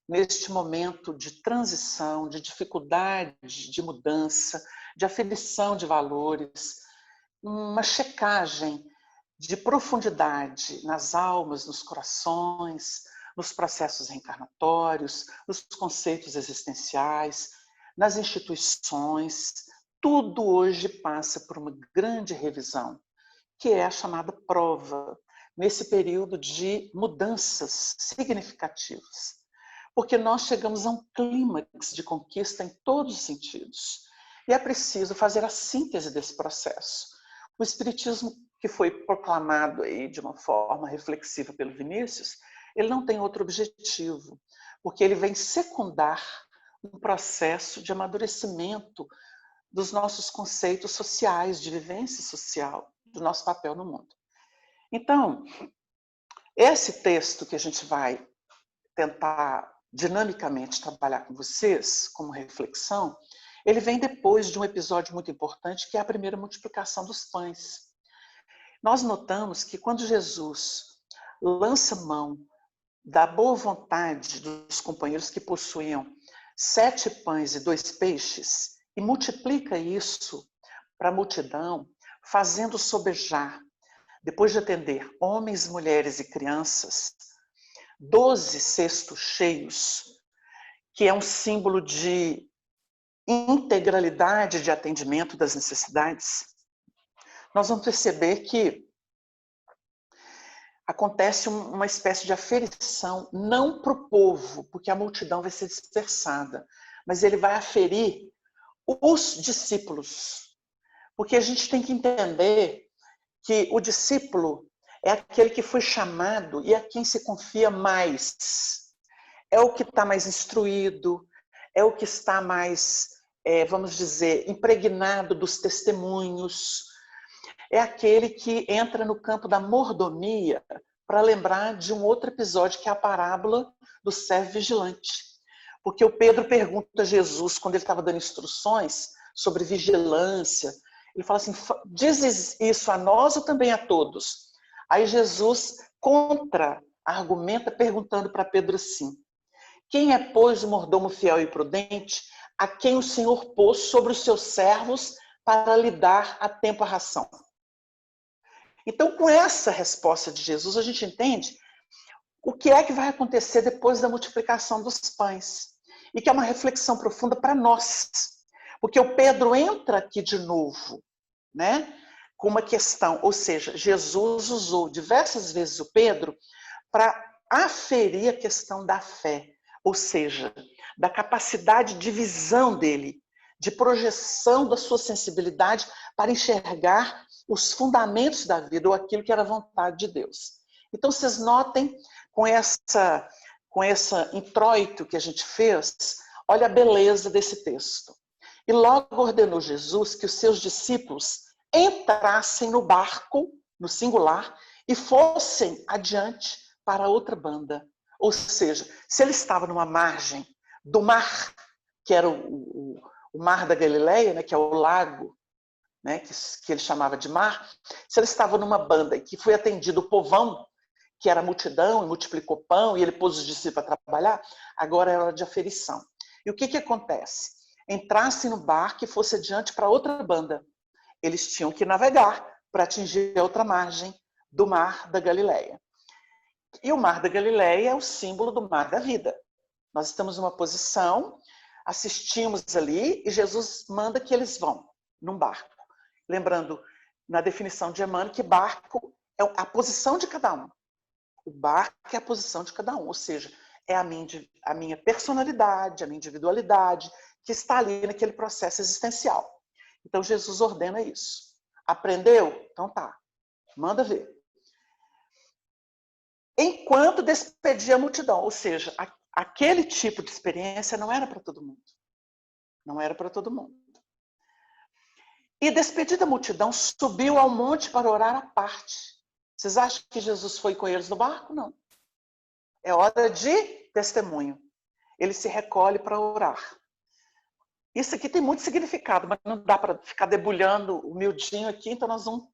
neste momento de transição, de dificuldade, de mudança, de aferição de valores, uma checagem de profundidade nas almas, nos corações, nos processos reencarnatórios, nos conceitos existenciais, nas instituições. Tudo hoje passa por uma grande revisão, que é a chamada prova, nesse período de mudanças significativas. Porque nós chegamos a um clímax de conquista em todos os sentidos. E é preciso fazer a síntese desse processo. O Espiritismo, que foi proclamado aí de uma forma reflexiva pelo Vinícius, ele não tem outro objetivo, porque ele vem secundar um processo de amadurecimento dos nossos conceitos sociais, de vivência social, do nosso papel no mundo. Então, esse texto que a gente vai tentar dinamicamente trabalhar com vocês, como reflexão, ele vem depois de um episódio muito importante, que é a primeira multiplicação dos pães. Nós notamos que quando Jesus lança mão da boa vontade dos companheiros que possuíam 7 pães e 2 peixes, e multiplica isso para a multidão, fazendo sobejar, depois de atender homens, mulheres e crianças, 12 cestos cheios, que é um símbolo de integralidade de atendimento das necessidades, nós vamos perceber que acontece uma espécie de aferição, não para o povo, porque a multidão vai ser dispersada, mas ele vai aferir os discípulos. Porque a gente tem que entender que o discípulo é aquele que foi chamado e a quem se confia mais. É o que está mais instruído, é o que está mais, vamos dizer, impregnado dos testemunhos. É aquele que entra no campo da mordomia para lembrar de um outro episódio, que é a parábola do servo vigilante. Porque o Pedro pergunta a Jesus, quando ele estava dando instruções sobre vigilância, ele fala assim, dizes isso a nós ou também a todos? Aí Jesus contra-argumenta perguntando para Pedro assim, quem é, pois, o mordomo fiel e prudente, a quem o Senhor pôs sobre os seus servos para lhe dar a tempo a ração? Então, com essa resposta de Jesus, a gente entende o que é que vai acontecer depois da multiplicação dos pães. E que é uma reflexão profunda para nós. Porque o Pedro entra aqui de novo, né, com uma questão, ou seja, Jesus usou diversas vezes o Pedro para aferir a questão da fé, ou seja, da capacidade de visão dele, de projeção da sua sensibilidade para enxergar os fundamentos da vida, ou aquilo que era a vontade de Deus. Então, vocês notem, com esse introito que a gente fez, olha a beleza desse texto. E logo ordenou Jesus que os seus discípulos entrassem no barco, no singular, e fossem adiante para outra banda. Ou seja, se ele estava numa margem do mar, que era o mar da Galileia, né, que é o lago, né, que ele chamava de mar, se ele estava numa banda e que foi atendido o povão, que era a multidão, e multiplicou pão, e ele pôs os discípulos para trabalhar, agora é hora de aferição. E o que acontece? Entrassem no barco e fosse adiante para outra banda. Eles tinham que navegar para atingir a outra margem do mar da Galileia. E o mar da Galileia é o símbolo do mar da vida. Nós estamos numa posição, assistimos ali, e Jesus manda que eles vão num barco. Lembrando, na definição de Emmanuel, que barco é a posição de cada um. O barco é a posição de cada um, ou seja, é a minha personalidade, a minha individualidade, que está ali naquele processo existencial. Então, Jesus ordena isso. Aprendeu? Então tá, manda ver. Enquanto despedia a multidão, ou seja, aquele tipo de experiência não era para todo mundo. Não era para todo mundo. E despedida a multidão, subiu ao monte para orar à parte. Vocês acham que Jesus foi com eles no barco? Não. É hora de testemunho. Ele se recolhe para orar. Isso aqui tem muito significado, mas não dá para ficar debulhando o miudinho aqui, então nós vamos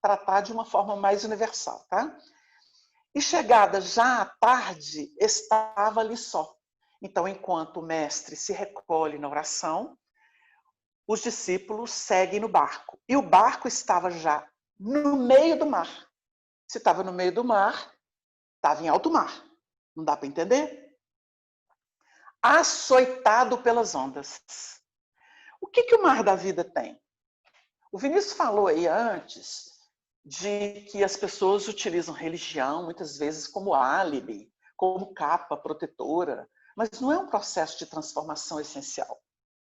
tratar de uma forma mais universal, tá? E chegada já à tarde, estava ali só. Então, enquanto o mestre se recolhe na oração, os discípulos seguem no barco. E o barco estava já no meio do mar. Se estava no meio do mar, estava em alto mar. Não dá para entender? Açoitado pelas ondas. O que o mar da vida tem? O Vinícius falou aí antes de que as pessoas utilizam religião, muitas vezes, como álibi, como capa protetora, mas não é um processo de transformação essencial,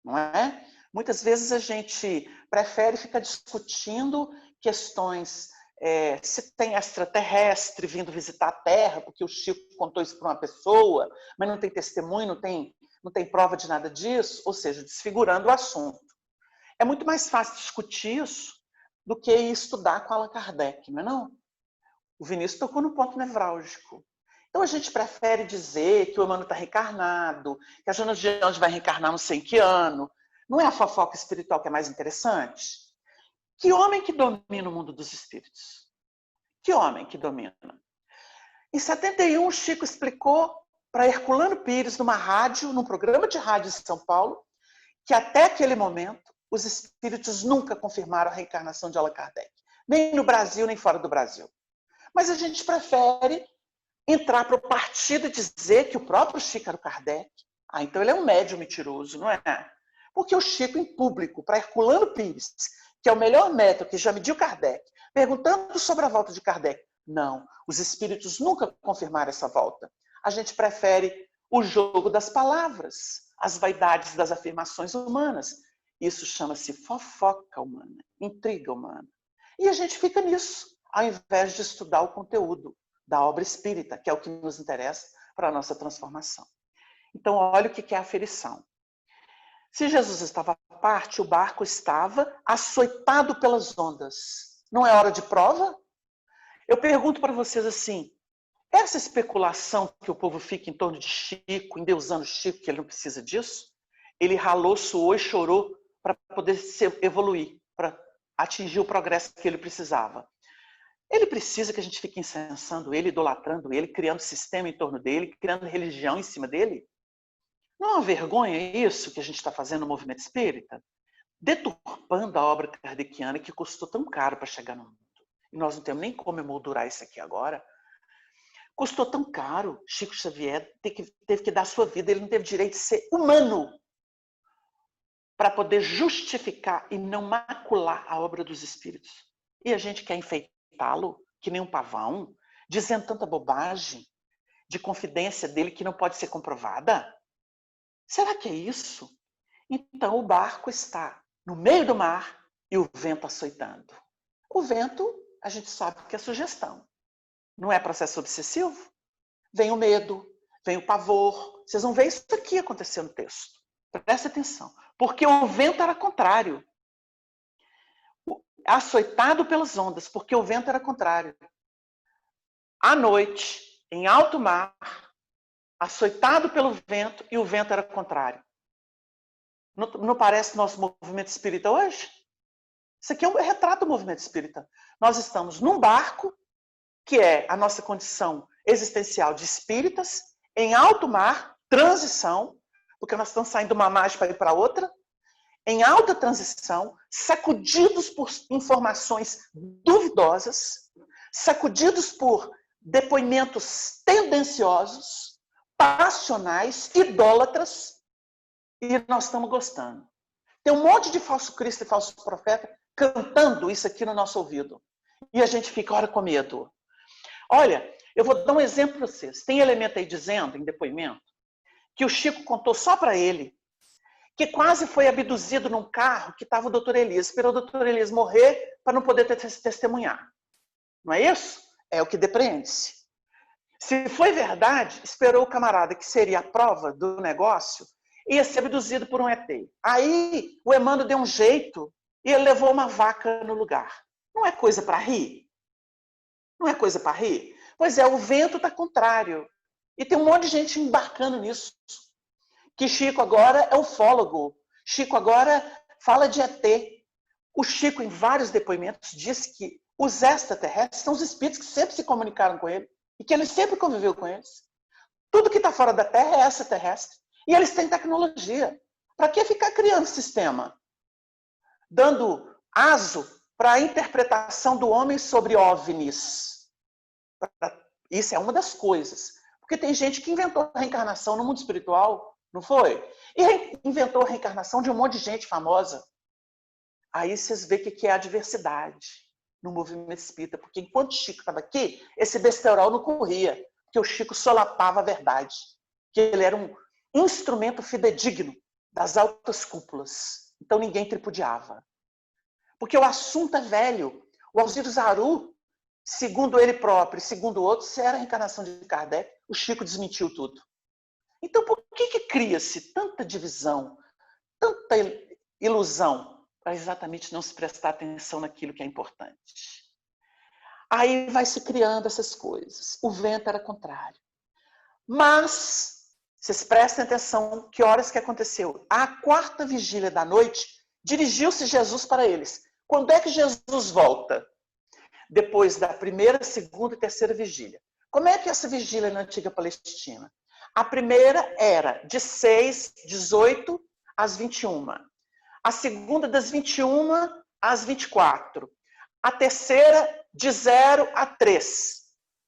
não é? Muitas vezes a gente prefere ficar discutindo questões, se tem extraterrestre vindo visitar a Terra, porque o Chico contou isso para uma pessoa, mas não tem testemunho, não tem prova de nada disso, ou seja, desfigurando o assunto. É muito mais fácil discutir isso do que estudar com Allan Kardec, não é não? O Vinícius tocou no ponto nevrálgico. Então a gente prefere dizer que o Emmanuel está reencarnado, que a Joana de Anjos vai reencarnar não sei em que ano. Não é a fofoca espiritual que é mais interessante? Que homem que domina o mundo dos espíritos? Que homem que domina? Em 71, o Chico explicou para Herculano Pires, num programa de rádio em São Paulo, que até aquele momento os espíritos nunca confirmaram a reencarnação de Allan Kardec. Nem no Brasil, nem fora do Brasil. Mas a gente prefere entrar para o partido e dizer que o próprio Chico era o Kardec. Então ele é um médium mentiroso, não é? Porque o Chico, em público, para Herculano Pires, que é o melhor método que já mediu Kardec, perguntando sobre a volta de Kardec. Não, os espíritos nunca confirmaram essa volta. A gente prefere o jogo das palavras, as vaidades das afirmações humanas. Isso chama-se fofoca humana, intriga humana. E a gente fica nisso, ao invés de estudar o conteúdo da obra espírita, que é o que nos interessa para a nossa transformação. Então, olha o que é a aferição. Se Jesus estava à parte, o barco estava açoitado pelas ondas. Não é hora de prova? Eu pergunto para vocês assim, essa especulação que o povo fica em torno de Chico, endeusando Chico, que ele não precisa disso, ele ralou, suou e chorou para poder evoluir, para atingir o progresso que ele precisava. Ele precisa que a gente fique incensando ele, idolatrando ele, criando sistema em torno dele, criando religião em cima dele? Não é uma vergonha isso que a gente está fazendo no movimento espírita? Deturpando a obra kardeciana que custou tão caro para chegar no mundo. E nós não temos nem como emoldurar isso aqui agora. Custou tão caro. Chico Xavier teve que dar sua vida, ele não teve direito de ser humano para poder justificar e não macular a obra dos espíritos. E a gente quer enfeitá-lo, que nem um pavão, dizendo tanta bobagem de confidência dele que não pode ser comprovada? Será que é isso? Então o barco está no meio do mar e o vento açoitando. O vento, a gente sabe que é sugestão. Não é processo obsessivo? Vem o medo, vem o pavor. Vocês vão ver isso aqui acontecer no texto. Presta atenção. Porque o vento era contrário. Açoitado pelas ondas, porque o vento era contrário. À noite, em alto mar, açoitado pelo vento, e o vento era contrário. Não parece nosso movimento espírita hoje? Isso aqui é um retrato do movimento espírita. Nós estamos num barco, que é a nossa condição existencial de espíritas, em alto mar, transição, porque nós estamos saindo de uma margem para ir para outra, em alta transição, sacudidos por informações duvidosas, sacudidos por depoimentos tendenciosos, passionais, idólatras, e nós estamos gostando. Tem um monte de falso Cristo e falso profeta cantando isso aqui no nosso ouvido. E a gente fica, ora, com medo. Olha, eu vou dar um exemplo para vocês. Tem elemento aí dizendo, em depoimento, que o Chico contou só para ele, que quase foi abduzido num carro que estava o doutor Elias. Esperou o doutor Elias morrer para não poder testemunhar. Não é isso? É o que depreende-se. Se foi verdade, esperou o camarada que seria a prova do negócio, ia ser abduzido por um ET. Aí o Emmanuel deu um jeito e ele levou uma vaca no lugar. Não é coisa para rir? Não é coisa para rir? Pois é, o vento está contrário. E tem um monte de gente embarcando nisso. Que Chico agora é ufólogo. Chico agora fala de ET. O Chico, em vários depoimentos, diz que os extraterrestres são os espíritos que sempre se comunicaram com ele e que ele sempre conviveu com eles. Tudo que está fora da Terra é extraterrestre. E eles têm tecnologia. Para que ficar criando sistema? Dando aso para a interpretação do homem sobre OVNIs. Isso é uma das coisas. Porque tem gente que inventou a reencarnação no mundo espiritual, não foi? E inventou a reencarnação de um monte de gente famosa. Aí vocês veem o que é a diversidade no movimento espírita. Porque enquanto Chico estava aqui, esse besterol não corria. Porque o Chico solapava a verdade. Que ele era um instrumento fidedigno das altas cúpulas. Então ninguém tripudiava. Porque o assunto é velho. O Alzira Zaru, segundo ele próprio e segundo outros, se era a reencarnação de Kardec, o Chico desmentiu tudo. Então por que cria-se tanta divisão, tanta ilusão, para exatamente não se prestar atenção naquilo que é importante? Aí vai se criando essas coisas. O vento era contrário. Mas, vocês prestem atenção, que horas que aconteceu? À quarta vigília da noite, dirigiu-se Jesus para eles. Quando é que Jesus volta? Depois da primeira, segunda e terceira vigília. Como é que é essa vigília na antiga Palestina? A primeira era de 6, 18 às 21. A segunda, das 21 às 24. A terceira, de 0 a 3.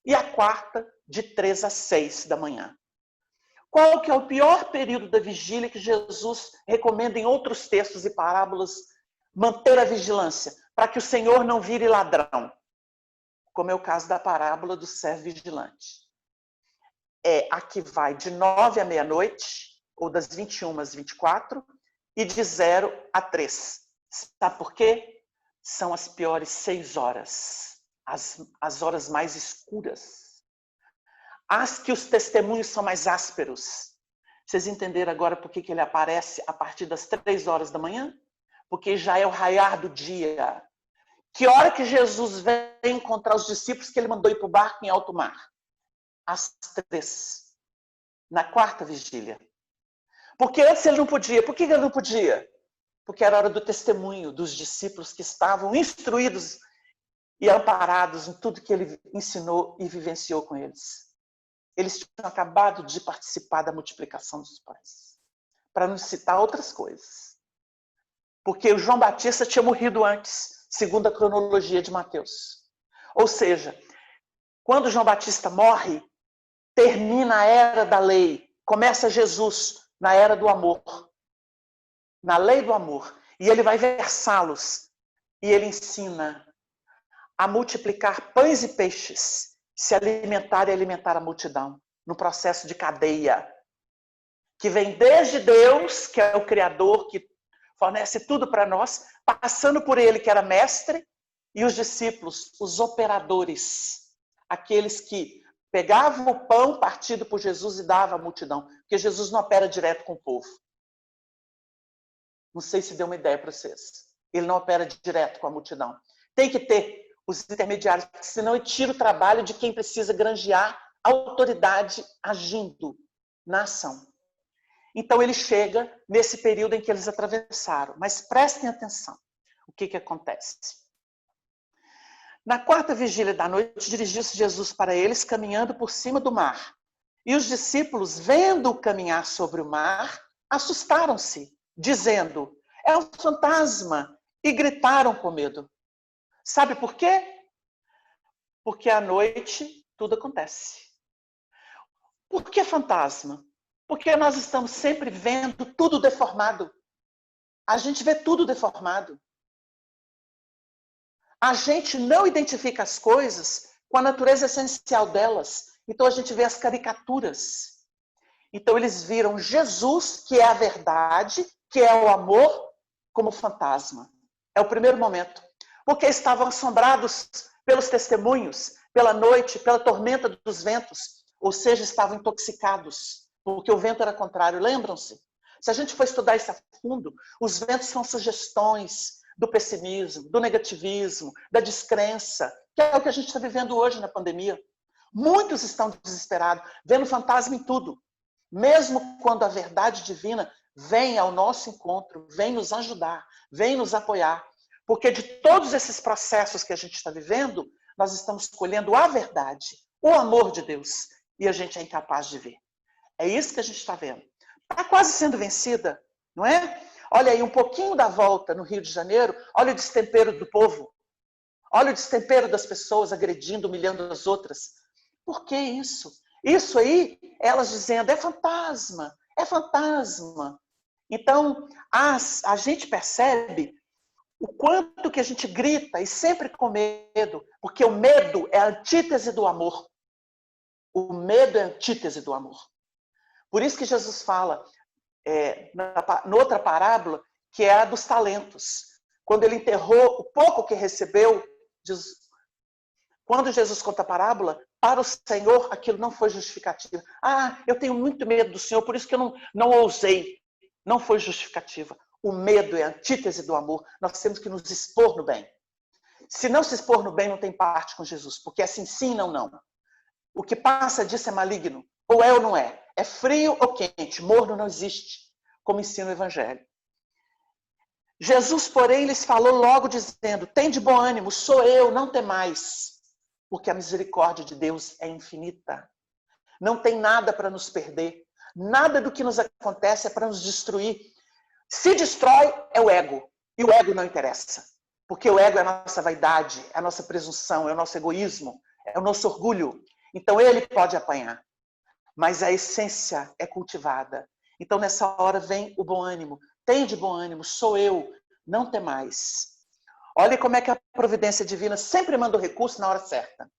E a quarta, de 3 a 6 da manhã. Qual que é o pior período da vigília que Jesus recomenda em outros textos e parábolas manter a vigilância, para que o Senhor não vire ladrão? Como é o caso da parábola do servo vigilante. É a que vai de 9 à meia-noite, ou das 21 às 24, e de 0 a 3. Sabe por quê? São as piores 6 horas, as horas mais escuras. As que os testemunhos são mais ásperos. Vocês entenderam agora por que ele aparece a partir das 3 horas da manhã? Porque já é o raiar do dia. Que hora que Jesus vem encontrar os discípulos que ele mandou ir para o barco em alto mar? Às 3. Na quarta vigília. Porque antes ele não podia. Por que ele não podia? Porque era a hora do testemunho dos discípulos que estavam instruídos e amparados em tudo que ele ensinou e vivenciou com eles. Eles tinham acabado de participar da multiplicação dos pães. Para não citar outras coisas. Porque o João Batista tinha morrido antes, segundo a cronologia de Mateus. Ou seja, quando João Batista morre, termina a era da lei. Começa Jesus na era do amor. Na lei do amor. E ele vai versá-los. E ele ensina a multiplicar pães e peixes, se alimentar e alimentar a multidão, no processo de cadeia, que vem desde Deus, que é o Criador, que fornece tudo para nós, passando por ele, que era mestre, e os discípulos, os operadores, aqueles que pegavam o pão partido por Jesus e davam à multidão, porque Jesus não opera direto com o povo. Não sei se deu uma ideia para vocês. Ele não opera direto com a multidão. Tem que ter os intermediários, porque senão ele tira o trabalho de quem precisa granjear a autoridade agindo na ação. Então ele chega nesse período em que eles atravessaram. Mas prestem atenção. O que acontece? Na quarta vigília da noite, dirigiu-se Jesus para eles, caminhando por cima do mar. E os discípulos, vendo-o caminhar sobre o mar, assustaram-se, dizendo: é um fantasma, e gritaram com medo. Sabe por quê? Porque à noite tudo acontece. Por que fantasma? Porque nós estamos sempre vendo tudo deformado. A gente vê tudo deformado. A gente não identifica as coisas com a natureza essencial delas. Então a gente vê as caricaturas. Então eles viram Jesus, que é a verdade, que é o amor, como fantasma. É o primeiro momento. Porque estavam assombrados pelos testemunhos, pela noite, pela tormenta dos ventos. Ou seja, estavam intoxicados, porque o vento era contrário. Lembram-se? Se a gente for estudar isso a fundo, os ventos são sugestões do pessimismo, do negativismo, da descrença, que é o que a gente está vivendo hoje na pandemia. Muitos estão desesperados, vendo fantasma em tudo. Mesmo quando a verdade divina vem ao nosso encontro, vem nos ajudar, vem nos apoiar. Porque de todos esses processos que a gente está vivendo, nós estamos escolhendo a verdade, o amor de Deus, e a gente é incapaz de ver. É isso que a gente está vendo. Está quase sendo vencida, não é? Olha aí, um pouquinho da volta no Rio de Janeiro, olha o destempero do povo. Olha o destempero das pessoas agredindo, humilhando as outras. Por que isso? Isso aí, elas dizendo, é fantasma, é fantasma. Então, a gente percebe o quanto que a gente grita e sempre com medo, porque o medo é a antítese do amor. O medo é a antítese do amor. Por isso que Jesus fala, na outra parábola, que é a dos talentos. Quando ele enterrou o pouco que recebeu, quando Jesus conta a parábola, para o Senhor aquilo não foi justificativa. Ah, eu tenho muito medo do Senhor, por isso que eu não ousei. Não foi justificativa. O medo é a antítese do amor. Nós temos que nos expor no bem. Se não se expor no bem, não tem parte com Jesus, porque é assim, sim, não, não. O que passa disso é maligno. Ou é ou não é. É frio ou quente. Morno não existe, como ensina o Evangelho. Jesus, porém, lhes falou logo dizendo, tende bom ânimo, sou eu, não temais. Porque a misericórdia de Deus é infinita. Não tem nada para nos perder. Nada do que nos acontece é para nos destruir. Se destrói é o ego. E o ego não interessa. Porque o ego é a nossa vaidade, é a nossa presunção, é o nosso egoísmo, é o nosso orgulho. Então ele pode apanhar. Mas a essência é cultivada. Então nessa hora vem o bom ânimo. Tem de bom ânimo, sou eu, não temais. Olha como é que a providência divina sempre manda o recurso na hora certa.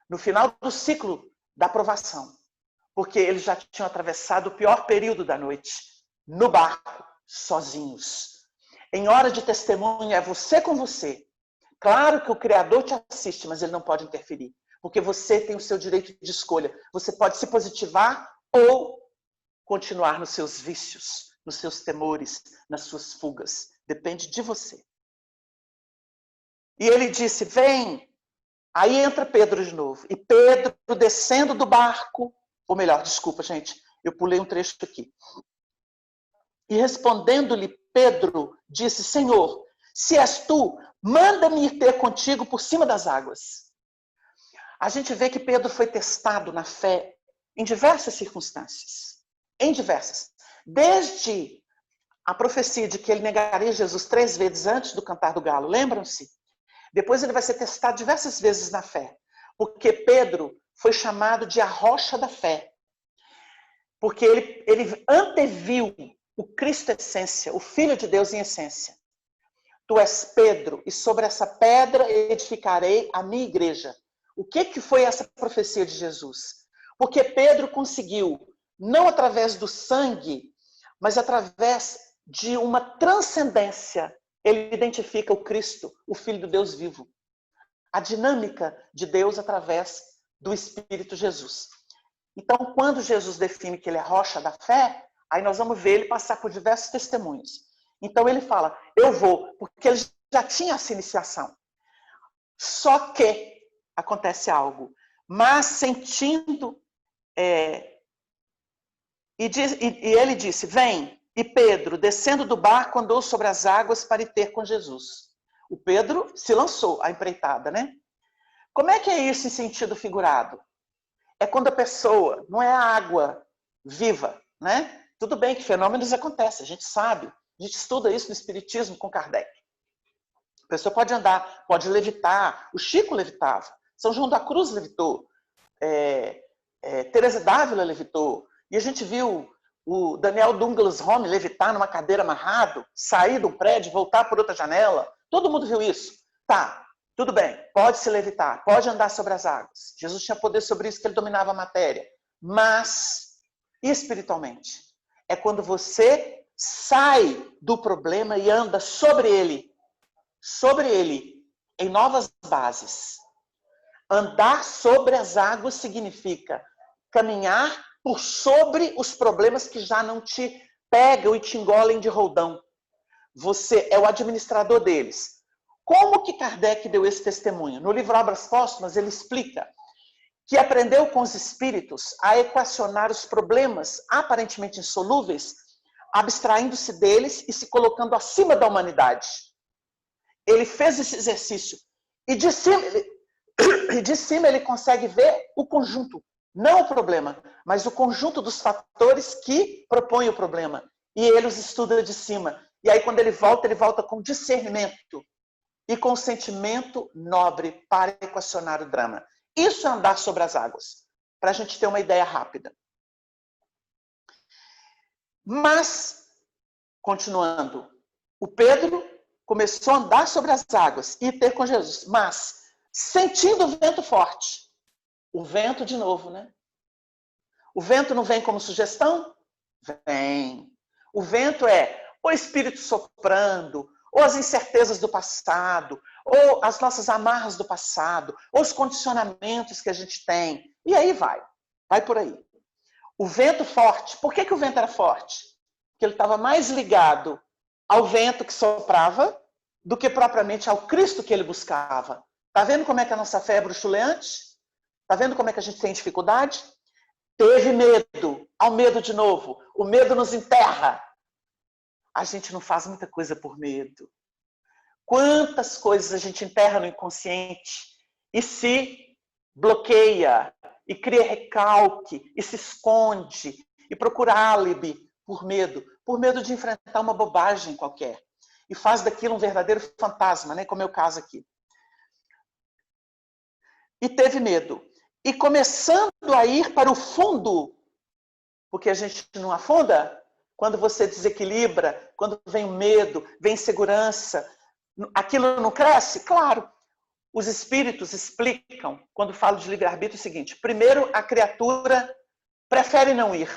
No final do ciclo da provação. Porque eles já tinham atravessado o pior período da noite. No barco, sozinhos. Em hora de testemunho é você com você. Claro que o Criador te assiste, mas ele não pode interferir. Porque você tem o seu direito de escolha. Você pode se positivar ou continuar nos seus vícios, nos seus temores, nas suas fugas. Depende de você. E ele disse, vem. Aí entra Pedro de novo. E Pedro descendo do barco, ou melhor, desculpa, gente, eu pulei um trecho aqui. E respondendo-lhe, Pedro disse, Senhor, se és tu, manda-me ir ter contigo por cima das águas. A gente vê que Pedro foi testado na fé em diversas circunstâncias. Em diversas. Desde a profecia de que ele negaria Jesus 3 vezes antes do cantar do galo, lembram-se? Depois ele vai ser testado diversas vezes na fé. Porque Pedro foi chamado de a rocha da fé. Porque ele anteviu o Cristo essência, o Filho de Deus em essência. Tu és Pedro, e sobre essa pedra edificarei a minha igreja. O que foi essa profecia de Jesus? Porque Pedro conseguiu, não através do sangue, mas através de uma transcendência, ele identifica o Cristo, o Filho do Deus vivo. A dinâmica de Deus através do Espírito Jesus. Então, quando Jesus define que ele é a rocha da fé, aí nós vamos ver ele passar por diversos testemunhos. Então ele fala, eu vou, porque ele já tinha essa iniciação. Só que acontece algo. Mas sentindo... E ele disse, vem. E Pedro, descendo do barco, andou sobre as águas para ir ter com Jesus. O Pedro se lançou à empreitada, né? Como é que é isso em sentido figurado? É quando a pessoa, não é a água viva, né? Tudo bem que fenômenos acontecem, a gente sabe. A gente estuda isso no Espiritismo com Kardec. A pessoa pode andar, pode levitar. O Chico levitava. São João da Cruz levitou. Teresa d'Ávila levitou. E a gente viu o Daniel Douglas Home levitar numa cadeira amarrado, sair de um prédio, voltar por outra janela. Todo mundo viu isso. Tá, tudo bem, pode se levitar, pode andar sobre as águas. Jesus tinha poder sobre isso, que ele dominava a matéria. Mas, espiritualmente, é quando você sai do problema e anda sobre ele, em novas bases. Andar sobre as águas significa caminhar por sobre os problemas que já não te pegam e te engolem de roldão. Você é o administrador deles. Como que Kardec deu esse testemunho? No livro Obras Póstumas, ele explica que aprendeu com os espíritos a equacionar os problemas aparentemente insolúveis, abstraindo-se deles e se colocando acima da humanidade. Ele fez esse exercício. E de cima ele consegue ver o conjunto. Não o problema, mas o conjunto dos fatores que propõem o problema. E ele os estuda de cima. E aí, quando ele volta com discernimento e com sentimento nobre para equacionar o drama. Isso é andar sobre as águas, para a gente ter uma ideia rápida. Mas, continuando, o Pedro começou a andar sobre as águas e ter com Jesus, mas sentindo o vento forte. O vento de novo, né? O vento não vem como sugestão? Vem. O vento é o espírito soprando, ou as incertezas do passado, ou as nossas amarras do passado, ou os condicionamentos que a gente tem. E aí vai por aí. O vento forte, por que o vento era forte? Porque ele estava mais ligado ao vento que soprava do que propriamente ao Cristo que ele buscava. Está vendo como é que a nossa fé é bruxuleante? Está vendo como é que a gente tem dificuldade? Teve medo, ao medo de novo. O medo nos enterra. A gente não faz muita coisa por medo. Quantas coisas a gente enterra no inconsciente e se bloqueia, e cria recalque, e se esconde, e procura álibi por medo. por medo de enfrentar uma bobagem qualquer. E faz daquilo um verdadeiro fantasma, né? Como é o caso aqui. E teve medo. E começando a ir para o fundo, porque a gente não afunda, quando você desequilibra, quando vem o medo, vem insegurança, aquilo não cresce? Claro. Os espíritos explicam, quando falo de livre-arbítrio, o seguinte: primeiro, a criatura prefere não ir.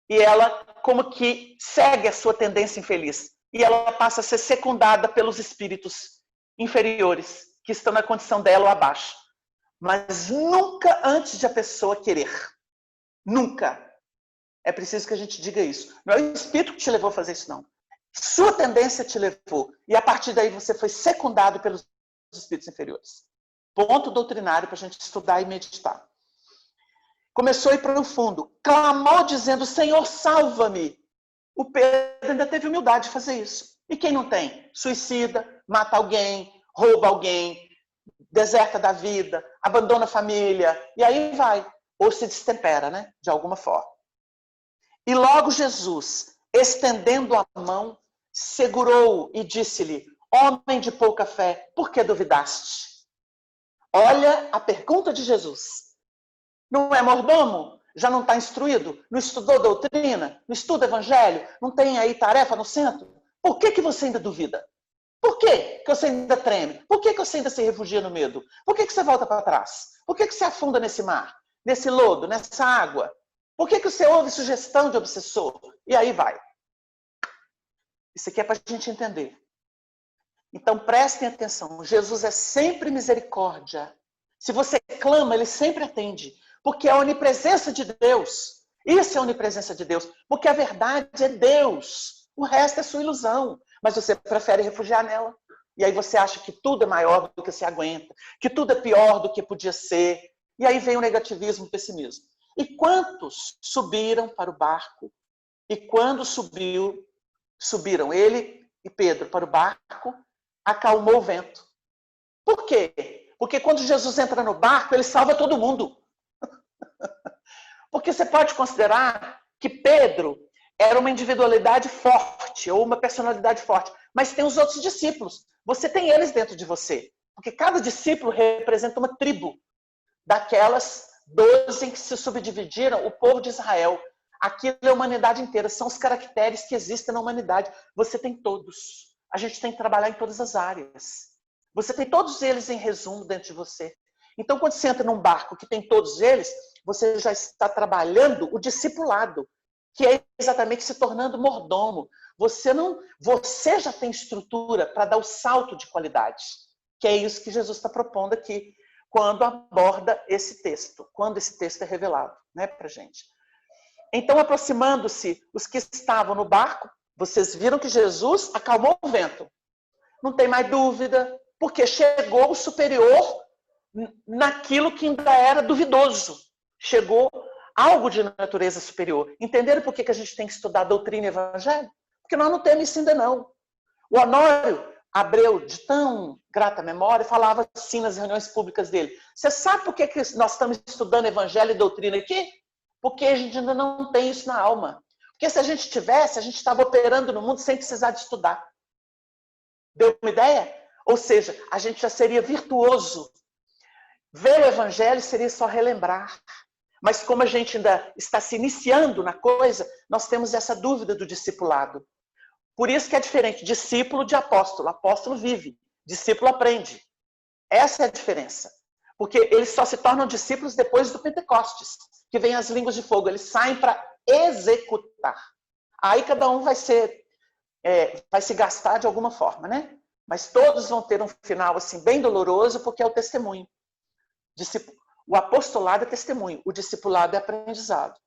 E ela, como que, segue a sua tendência infeliz. E ela passa a ser secundada pelos espíritos inferiores, que estão na condição dela ou abaixo. Mas nunca antes de a pessoa querer. Nunca. É preciso que a gente diga isso. Não é o espírito que te levou a fazer isso, não. Sua tendência te levou. E a partir daí você foi secundado pelos espíritos inferiores. Ponto doutrinário para a gente estudar e meditar. Começou a ir para o fundo. Clamou dizendo: Senhor, salva-me. O Pedro ainda teve humildade de fazer isso. E quem não tem? Suicida, mata alguém, rouba alguém, deserta da vida, abandona a família. E aí vai. Ou se destempera, né? De alguma forma. E logo Jesus, estendendo a mão, segurou-o e disse-lhe: homem de pouca fé, por que duvidaste? Olha a pergunta de Jesus. Não é mordomo? Já não está instruído? Não estudou doutrina? Não estuda evangelho? Não tem aí tarefa no centro? Por que você ainda duvida? Por que você ainda treme? Por que você ainda se refugia no medo? Por que você volta para trás? Por que você afunda nesse mar? Nesse lodo? Nessa água? Por que você ouve sugestão de obsessor? E aí vai. Isso aqui é para a gente entender. Então prestem atenção. Jesus é sempre misericórdia. Se você clama, ele sempre atende. Porque é a onipresença de Deus. Isso é a onipresença de Deus. Porque a verdade é Deus. O resto é sua ilusão. Mas você prefere refugiar nela. E aí você acha que tudo é maior do que você aguenta. Que tudo é pior do que podia ser. E aí vem o negativismo, o pessimismo. E quantos subiram para o barco? E quando subiram ele e Pedro para o barco, acalmou o vento. Por quê? Porque quando Jesus entra no barco, ele salva todo mundo. Porque você pode considerar que Pedro era uma individualidade forte, ou uma personalidade forte, mas tem os outros discípulos. Você tem eles dentro de você. Porque cada discípulo representa uma tribo daquelas 12 em que se subdividiram o povo de Israel. Aquilo é a humanidade inteira, são os caracteres que existem na humanidade. Você tem todos. A gente tem que trabalhar em todas as áreas. Você tem todos eles em resumo dentro de você. Então, quando você entra num barco que tem todos eles, você já está trabalhando o discipulado, que é exatamente se tornando mordomo. Você já tem estrutura para dar o salto de qualidade, que é isso que Jesus está propondo aqui, quando aborda esse texto, quando esse texto é revelado, né, para a gente. Então, aproximando-se os que estavam no barco, vocês viram que Jesus acalmou o vento. Não tem mais dúvida, porque chegou o superior naquilo que ainda era duvidoso. Chegou algo de natureza superior. Entenderam por que a gente tem que estudar doutrina e evangelho? Porque nós não temos isso ainda não. O Honório Abreu, de tão grata memória, falava assim nas reuniões públicas dele: você sabe por que nós estamos estudando evangelho e doutrina aqui? Porque a gente ainda não tem isso na alma. Porque se a gente tivesse, a gente estava operando no mundo sem precisar de estudar. Deu uma ideia? Ou seja, a gente já seria virtuoso. Ver o evangelho seria só relembrar. Mas como a gente ainda está se iniciando na coisa, nós temos essa dúvida do discipulado. Por isso que é diferente discípulo de apóstolo. Apóstolo vive, discípulo aprende. Essa é a diferença. Porque eles só se tornam discípulos depois do Pentecostes, que vem as línguas de fogo. Eles saem para executar. Aí cada um vai se gastar de alguma forma, né? Mas todos vão ter um final assim bem doloroso, porque é o testemunho. O apostolado é testemunho, o discipulado é aprendizado.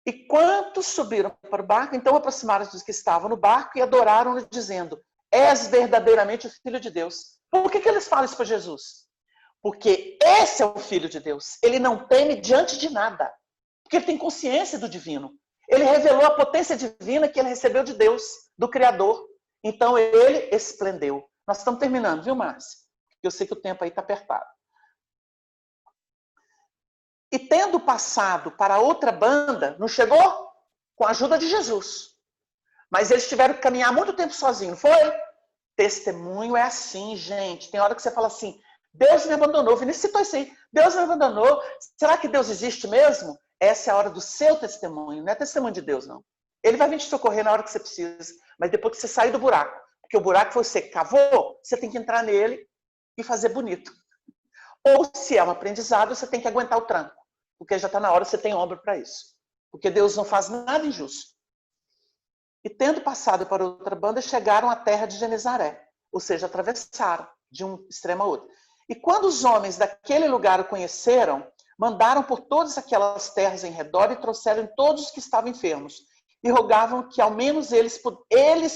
E quantos subiram para o barco, então aproximaram-se dos que estavam no barco e adoraram-no, dizendo: és verdadeiramente o Filho de Deus. Por que eles falam isso para Jesus? Porque esse é o Filho de Deus. Ele não teme diante de nada. Porque ele tem consciência do divino. Ele revelou a potência divina que ele recebeu de Deus, do Criador. Então ele esplendeu. Nós estamos terminando, viu, Márcia? Eu sei que o tempo aí está apertado. E tendo passado para outra banda, não chegou? Com a ajuda de Jesus. Mas eles tiveram que caminhar muito tempo sozinhos, foi? Testemunho é assim, gente. Tem hora que você fala assim, Deus me abandonou. Vinícius citou isso aí. Deus me abandonou. Será que Deus existe mesmo? Essa é a hora do seu testemunho. Não é testemunho de Deus, não. Ele vai vir te socorrer na hora que você precisa. Mas depois que você sair do buraco. Porque o buraco que você cavou, você tem que entrar nele e fazer bonito. Ou, se é um aprendizado, você tem que aguentar o tranco. Porque já está na hora, você tem ombro para isso. Porque Deus não faz nada injusto. E tendo passado para outra banda, chegaram à terra de Genezaré. Ou seja, atravessaram de um extremo a outro. E quando os homens daquele lugar o conheceram, mandaram por todas aquelas terras em redor e trouxeram todos os que estavam enfermos. E rogavam que ao menos eles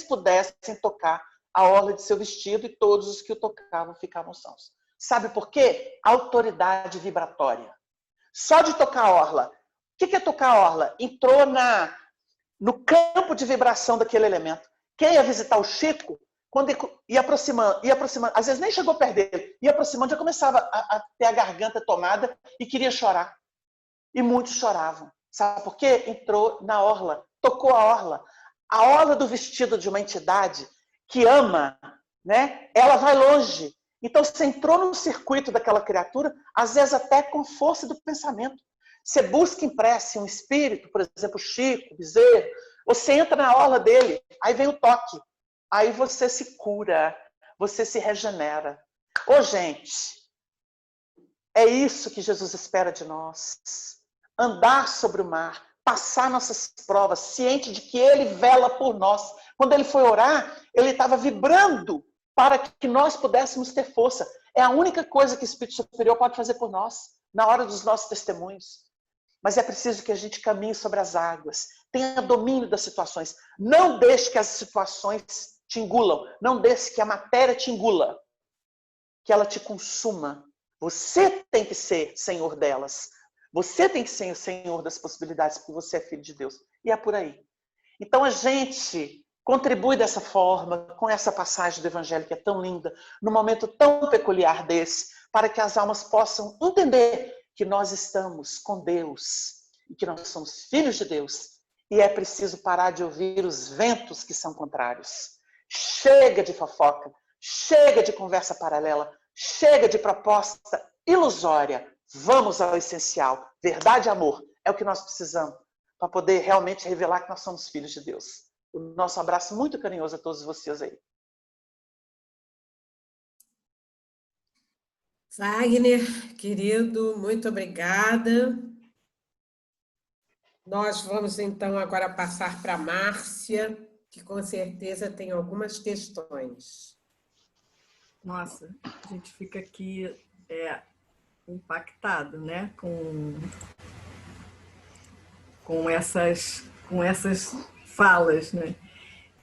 pudessem tocar a orla de seu vestido, e todos os que o tocavam ficavam sãos. Sabe por quê? Autoridade vibratória. Só de tocar a orla. O que é tocar a orla? Entrou no campo de vibração daquele elemento. Quem ia visitar o Chico, quando ia aproximando, às vezes nem chegou perto dele, ia aproximando, já começava a ter a garganta tomada e queria chorar. E muitos choravam. Sabe por quê? Entrou na orla, tocou a orla. A orla do vestido de uma entidade que ama, né? Ela vai longe. Então você entrou no circuito daquela criatura, às vezes até com força do pensamento. Você busca em prece um espírito, por exemplo, Chico, Bezerra, você entra na orla dele, aí vem o toque. Aí você se cura, você se regenera. Ô, gente, é isso que Jesus espera de nós. Andar sobre o mar, passar nossas provas, ciente de que Ele vela por nós. Quando Ele foi orar, Ele estava vibrando para que nós pudéssemos ter força. É a única coisa que o Espírito Superior pode fazer por nós, na hora dos nossos testemunhos. Mas é preciso que a gente caminhe sobre as águas, tenha domínio das situações. Não deixe que as situações te engulam, não deixe que a matéria te engula, que ela te consuma. Você tem que ser senhor delas. Você tem que ser o senhor das possibilidades, porque você é filho de Deus. E é por aí. Então a gente contribui dessa forma, com essa passagem do Evangelho que é tão linda, num momento tão peculiar desse, para que as almas possam entender que nós estamos com Deus e que nós somos filhos de Deus. E é preciso parar de ouvir os ventos que são contrários. Chega de fofoca, chega de conversa paralela, chega de proposta ilusória. Vamos ao essencial. Verdade e amor é o que nós precisamos para poder realmente revelar que nós somos filhos de Deus. O nosso abraço muito carinhoso a todos vocês aí. Wagner, querido, muito obrigada. Nós vamos, então, agora passar para a Márcia, que com certeza tem algumas questões. Nossa, a gente fica aqui impactado, né, com essas falas, né?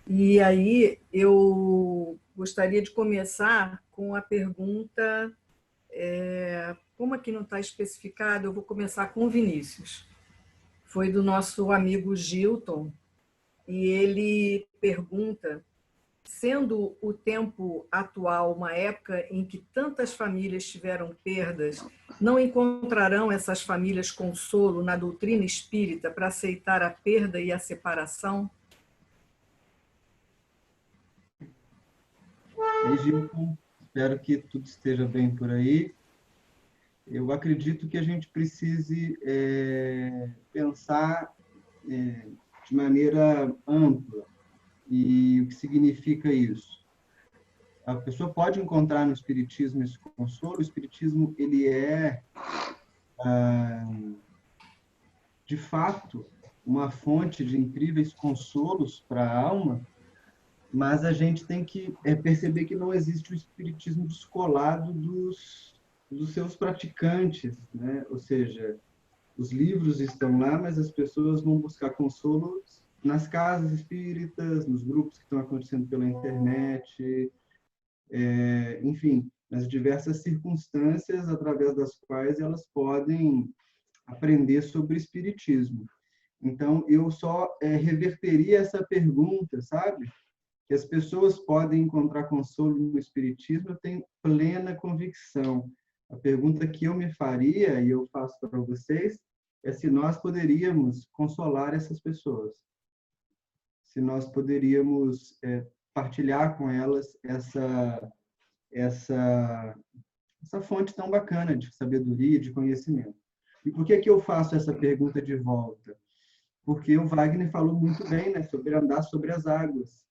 E aí eu gostaria de começar com a pergunta, como aqui não está especificado, eu vou começar com o Vinícius. Foi do nosso amigo Gilton, e ele pergunta: sendo o tempo atual uma época em que tantas famílias tiveram perdas, não encontrarão essas famílias consolo na doutrina espírita para aceitar a perda e a separação? Ei, Gilton, espero que tudo esteja bem por aí. Eu acredito que a gente precise pensar de maneira ampla. E o que significa isso? A pessoa pode encontrar no Espiritismo esse consolo. O Espiritismo, ele é, de fato, uma fonte de incríveis consolos para a alma, mas a gente tem que perceber que não existe o Espiritismo descolado dos seus praticantes, né? Ou seja, os livros estão lá, mas as pessoas vão buscar consolo nas casas espíritas, nos grupos que estão acontecendo pela internet, enfim, nas diversas circunstâncias através das quais elas podem aprender sobre espiritismo. Então, eu só reverteria essa pergunta, sabe? Que as pessoas podem encontrar consolo no espiritismo, eu tenho plena convicção. A pergunta que eu me faria, e eu faço para vocês, é se nós poderíamos consolar essas pessoas. se nós poderíamos partilhar com elas essa fonte tão bacana de sabedoria, de conhecimento. E por que eu faço essa pergunta de volta? Porque o Wagner falou muito bem, né, sobre andar sobre as águas,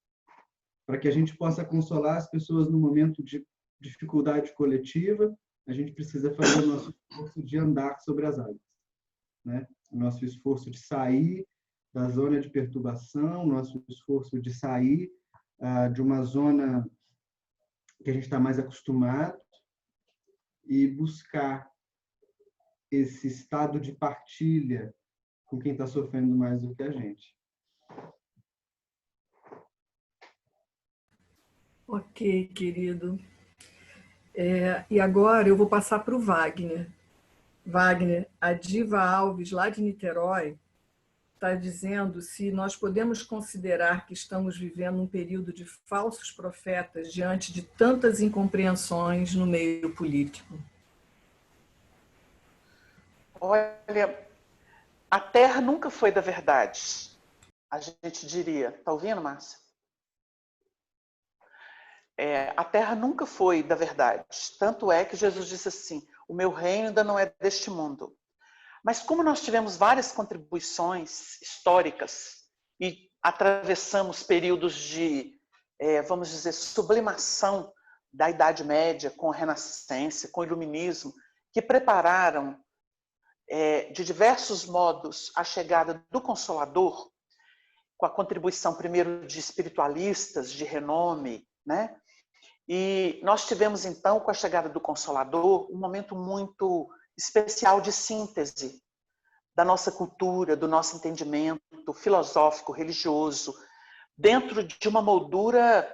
para que a gente possa consolar as pessoas no momento de dificuldade coletiva. A gente precisa fazer o nosso esforço de andar sobre as águas, né? O nosso esforço de sair da zona de perturbação, o nosso esforço de sair de uma zona que a gente está mais acostumado e buscar esse estado de partilha com quem está sofrendo mais do que a gente. Ok, querido. E agora eu vou passar para o Wagner. Wagner, a Diva Alves, lá de Niterói, está dizendo se nós podemos considerar que estamos vivendo um período de falsos profetas diante de tantas incompreensões no meio político. Olha, a Terra nunca foi da verdade, a gente diria. Está ouvindo, Márcia? A Terra nunca foi da verdade. Tanto é que Jesus disse assim, o meu reino ainda não é deste mundo. Mas como nós tivemos várias contribuições históricas e atravessamos períodos de, vamos dizer, sublimação da Idade Média com a Renascença, com o Iluminismo, que prepararam de diversos modos a chegada do Consolador, com a contribuição primeiro de espiritualistas de renome, né? E nós tivemos então, com a chegada do Consolador, um momento muito especial de síntese da nossa cultura, do nosso entendimento filosófico, religioso, dentro de uma moldura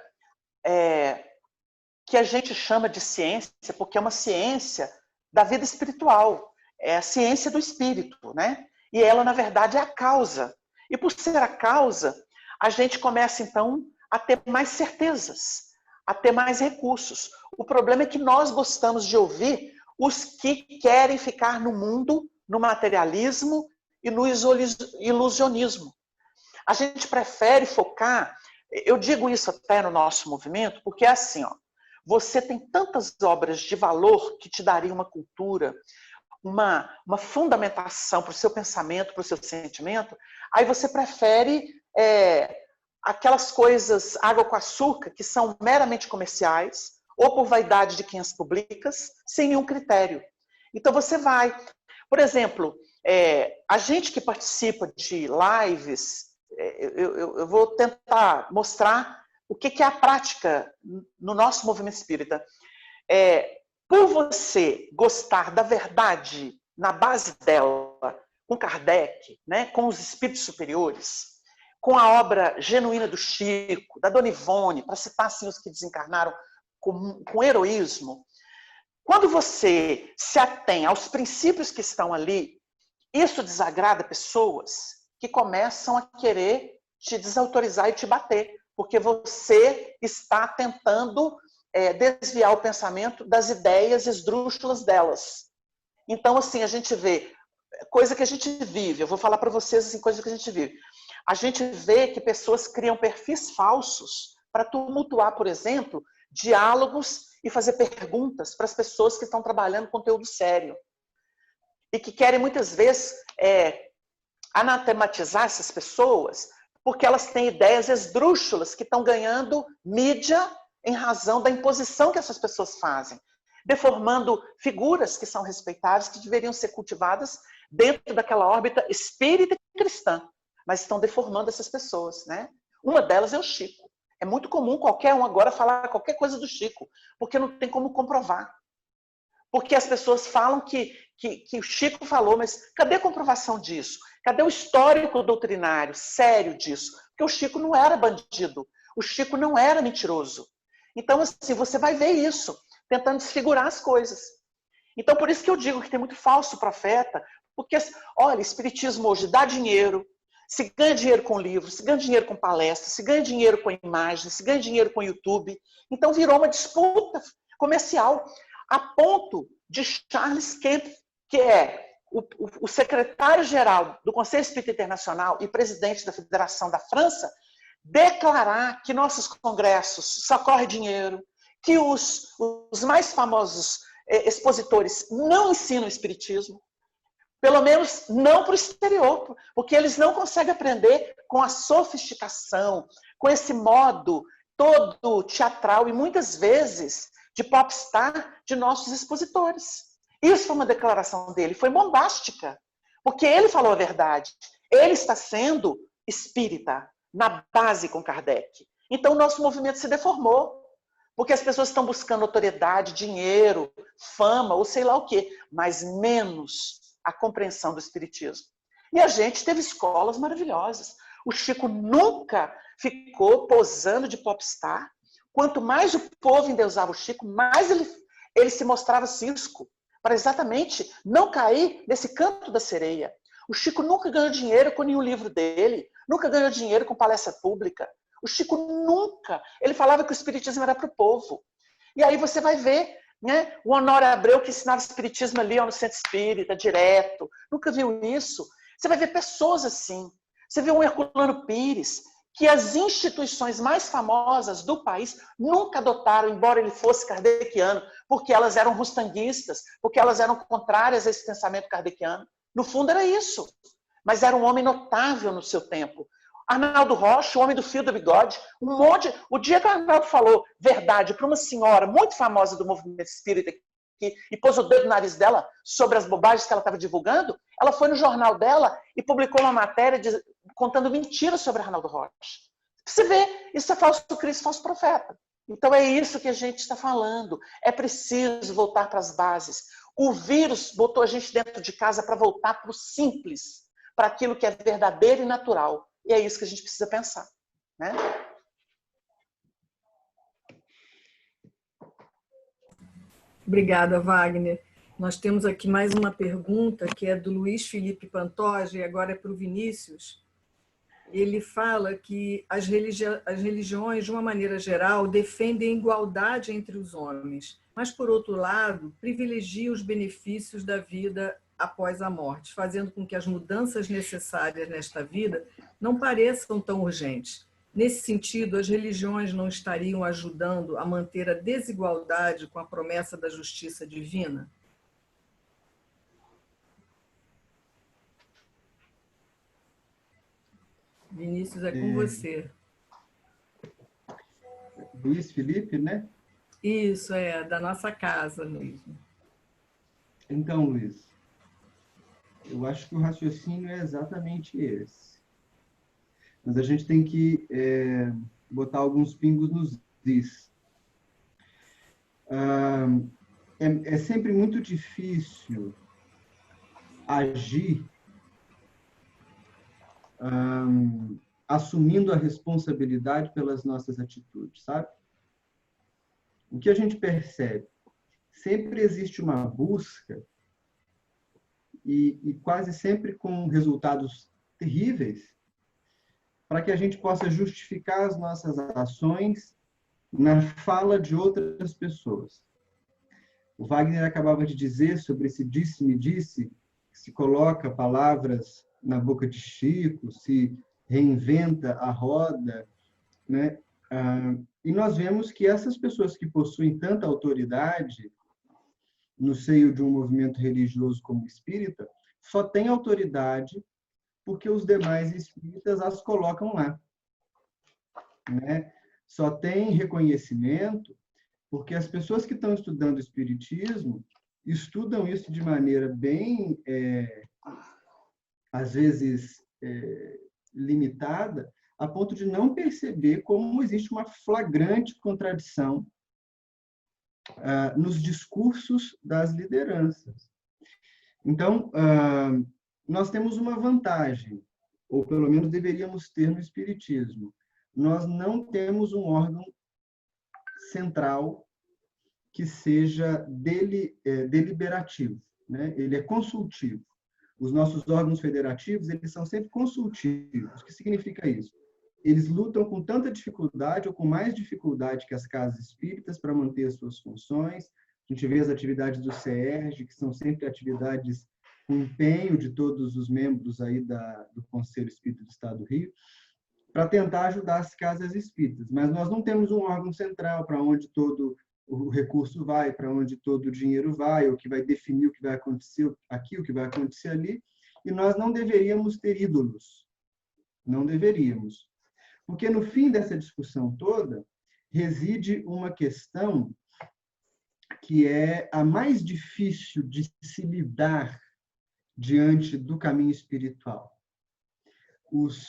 que a gente chama de ciência, porque é uma ciência da vida espiritual, é a ciência do espírito, né? E ela, na verdade, é a causa. E por ser a causa, a gente começa, então, a ter mais certezas, a ter mais recursos. O problema é que nós gostamos de ouvir os que querem ficar no mundo, no materialismo e no ilusionismo. A gente prefere focar, eu digo isso até no nosso movimento, porque é assim, ó, você tem tantas obras de valor que te dariam uma cultura, uma fundamentação para o seu pensamento, para o seu sentimento, aí você prefere aquelas coisas água com açúcar que são meramente comerciais, ou por vaidade de quem as publica, sem nenhum critério. Então você vai, por exemplo, a gente que participa de lives, eu vou tentar mostrar o que é a prática no nosso movimento espírita. Por você gostar da verdade na base dela, com Kardec, né, com os espíritos superiores, com a obra genuína do Chico, da Dona Ivone, para citar assim, os que desencarnaram com heroísmo, quando você se atém aos princípios que estão ali, isso desagrada pessoas que começam a querer te desautorizar e te bater, porque você está tentando desviar o pensamento das ideias esdrúxulas delas. Então, assim, a gente vê coisa que a gente vive, eu vou falar para vocês assim, coisa que a gente vive. A gente vê que pessoas criam perfis falsos para tumultuar, por exemplo, diálogos e fazer perguntas para as pessoas que estão trabalhando conteúdo sério. E que querem, muitas vezes, anatematizar essas pessoas porque elas têm ideias esdrúxulas que estão ganhando mídia em razão da imposição que essas pessoas fazem, deformando figuras que são respeitáveis, que deveriam ser cultivadas dentro daquela órbita espírita e cristã, mas estão deformando essas pessoas, né? Uma delas é o Chico. É muito comum qualquer um agora falar qualquer coisa do Chico, porque não tem como comprovar. Porque as pessoas falam que o Chico falou, mas cadê a comprovação disso? Cadê o histórico doutrinário sério disso? Porque o Chico não era bandido, o Chico não era mentiroso. Então, assim, você vai ver isso, tentando desfigurar as coisas. Então, por isso que eu digo que tem muito falso profeta, porque, olha, espiritismo hoje dá dinheiro, se ganha dinheiro com livros, se ganha dinheiro com palestras, se ganha dinheiro com imagens, se ganha dinheiro com YouTube. Então, virou uma disputa comercial, a ponto de Charles Kemp, que é o secretário-geral do Conselho Espírita Internacional e presidente da Federação da França, declarar que nossos congressos socorrem dinheiro, que os mais famosos expositores não ensinam espiritismo, pelo menos não para o exterior, porque eles não conseguem aprender com a sofisticação, com esse modo todo teatral e muitas vezes de popstar de nossos expositores. Isso foi uma declaração dele, foi bombástica, porque ele falou a verdade. Ele está sendo espírita, na base com Kardec. Então, o nosso movimento se deformou, porque as pessoas estão buscando autoridade, dinheiro, fama, ou sei lá o quê, mas menos a compreensão do espiritismo. E a gente teve escolas maravilhosas. O Chico nunca ficou posando de popstar. Quanto mais o povo endeusava o Chico, mais ele se mostrava cisco, para exatamente não cair nesse canto da sereia. O Chico nunca ganhou dinheiro com nenhum livro dele, nunca ganhou dinheiro com palestra pública. O Chico nunca. Ele falava que o espiritismo era para o povo. E aí você vai ver, né, o Honório Abreu que ensinava espiritismo ali no centro espírita, direto. Nunca viu isso. Você vai ver pessoas assim. Você vê um Herculano Pires, que as instituições mais famosas do país nunca adotaram, embora ele fosse kardeciano, porque elas eram rustanguistas, porque elas eram contrárias a esse pensamento kardeciano. No fundo era isso. Mas era um homem notável no seu tempo. Arnaldo Rocha, o homem do fio do bigode, um monte... O dia que o Arnaldo falou verdade para uma senhora muito famosa do movimento espírita e pôs o dedo no nariz dela sobre as bobagens que ela estava divulgando, ela foi no jornal dela e publicou uma matéria contando mentiras sobre Arnaldo Rocha. Você vê, isso é falso Cristo, falso profeta. Então é isso que a gente está falando. É preciso voltar para as bases. O vírus botou a gente dentro de casa para voltar para o simples, para aquilo que é verdadeiro e natural. E é isso que a gente precisa pensar, né? Obrigada, Wagner. Nós temos aqui mais uma pergunta, que é do Luiz Felipe Pantoja, e agora é para o Vinícius. Ele fala que as religiões, de uma maneira geral, defendem a igualdade entre os homens, mas, por outro lado, privilegiam os benefícios da vida após a morte, fazendo com que as mudanças necessárias nesta vida não pareçam tão urgentes. Nesse sentido, as religiões não estariam ajudando a manter a desigualdade com a promessa da justiça divina? Vinícius, é com você. Luiz Felipe, né? Isso, da nossa casa mesmo. Então, Luiz, eu acho que o raciocínio é exatamente esse. Mas a gente tem que botar alguns pingos nos is. É sempre muito difícil agir assumindo a responsabilidade pelas nossas atitudes, sabe? O que a gente percebe? Sempre existe uma busca e quase sempre com resultados terríveis para que a gente possa justificar as nossas ações na fala de outras pessoas. O Wagner acabava de dizer sobre esse disse-me-disse, que se coloca palavras na boca de Chico, se reinventa a roda, né? E nós vemos que essas pessoas que possuem tanta autoridade no seio de um movimento religioso como o espírita, só têm autoridade porque os demais espíritas as colocam lá, né? Só tem reconhecimento porque as pessoas que estão estudando o espiritismo estudam isso de maneira bem, às vezes, limitada, a ponto de não perceber como existe uma flagrante contradição nos discursos das lideranças. Então, nós temos uma vantagem, ou pelo menos deveríamos ter no espiritismo. Nós não temos um órgão central que seja deliberativo, né? Ele é consultivo. Os nossos órgãos federativos, eles são sempre consultivos. O que significa isso? Eles lutam com tanta dificuldade ou com mais dificuldade que as casas espíritas para manter as suas funções. A gente vê as atividades do CERJ, que são sempre atividades com empenho de todos os membros aí do Conselho Espírita do Estado do Rio. para tentar ajudar as casas espíritas. Mas nós não temos um órgão central para onde todo o recurso vai, para onde todo o dinheiro vai, o que vai definir o que vai acontecer aqui, o que vai acontecer ali, e nós não deveríamos ter ídolos. Não deveríamos. Porque no fim dessa discussão toda, reside uma questão que é a mais difícil de se lidar diante do caminho espiritual. Os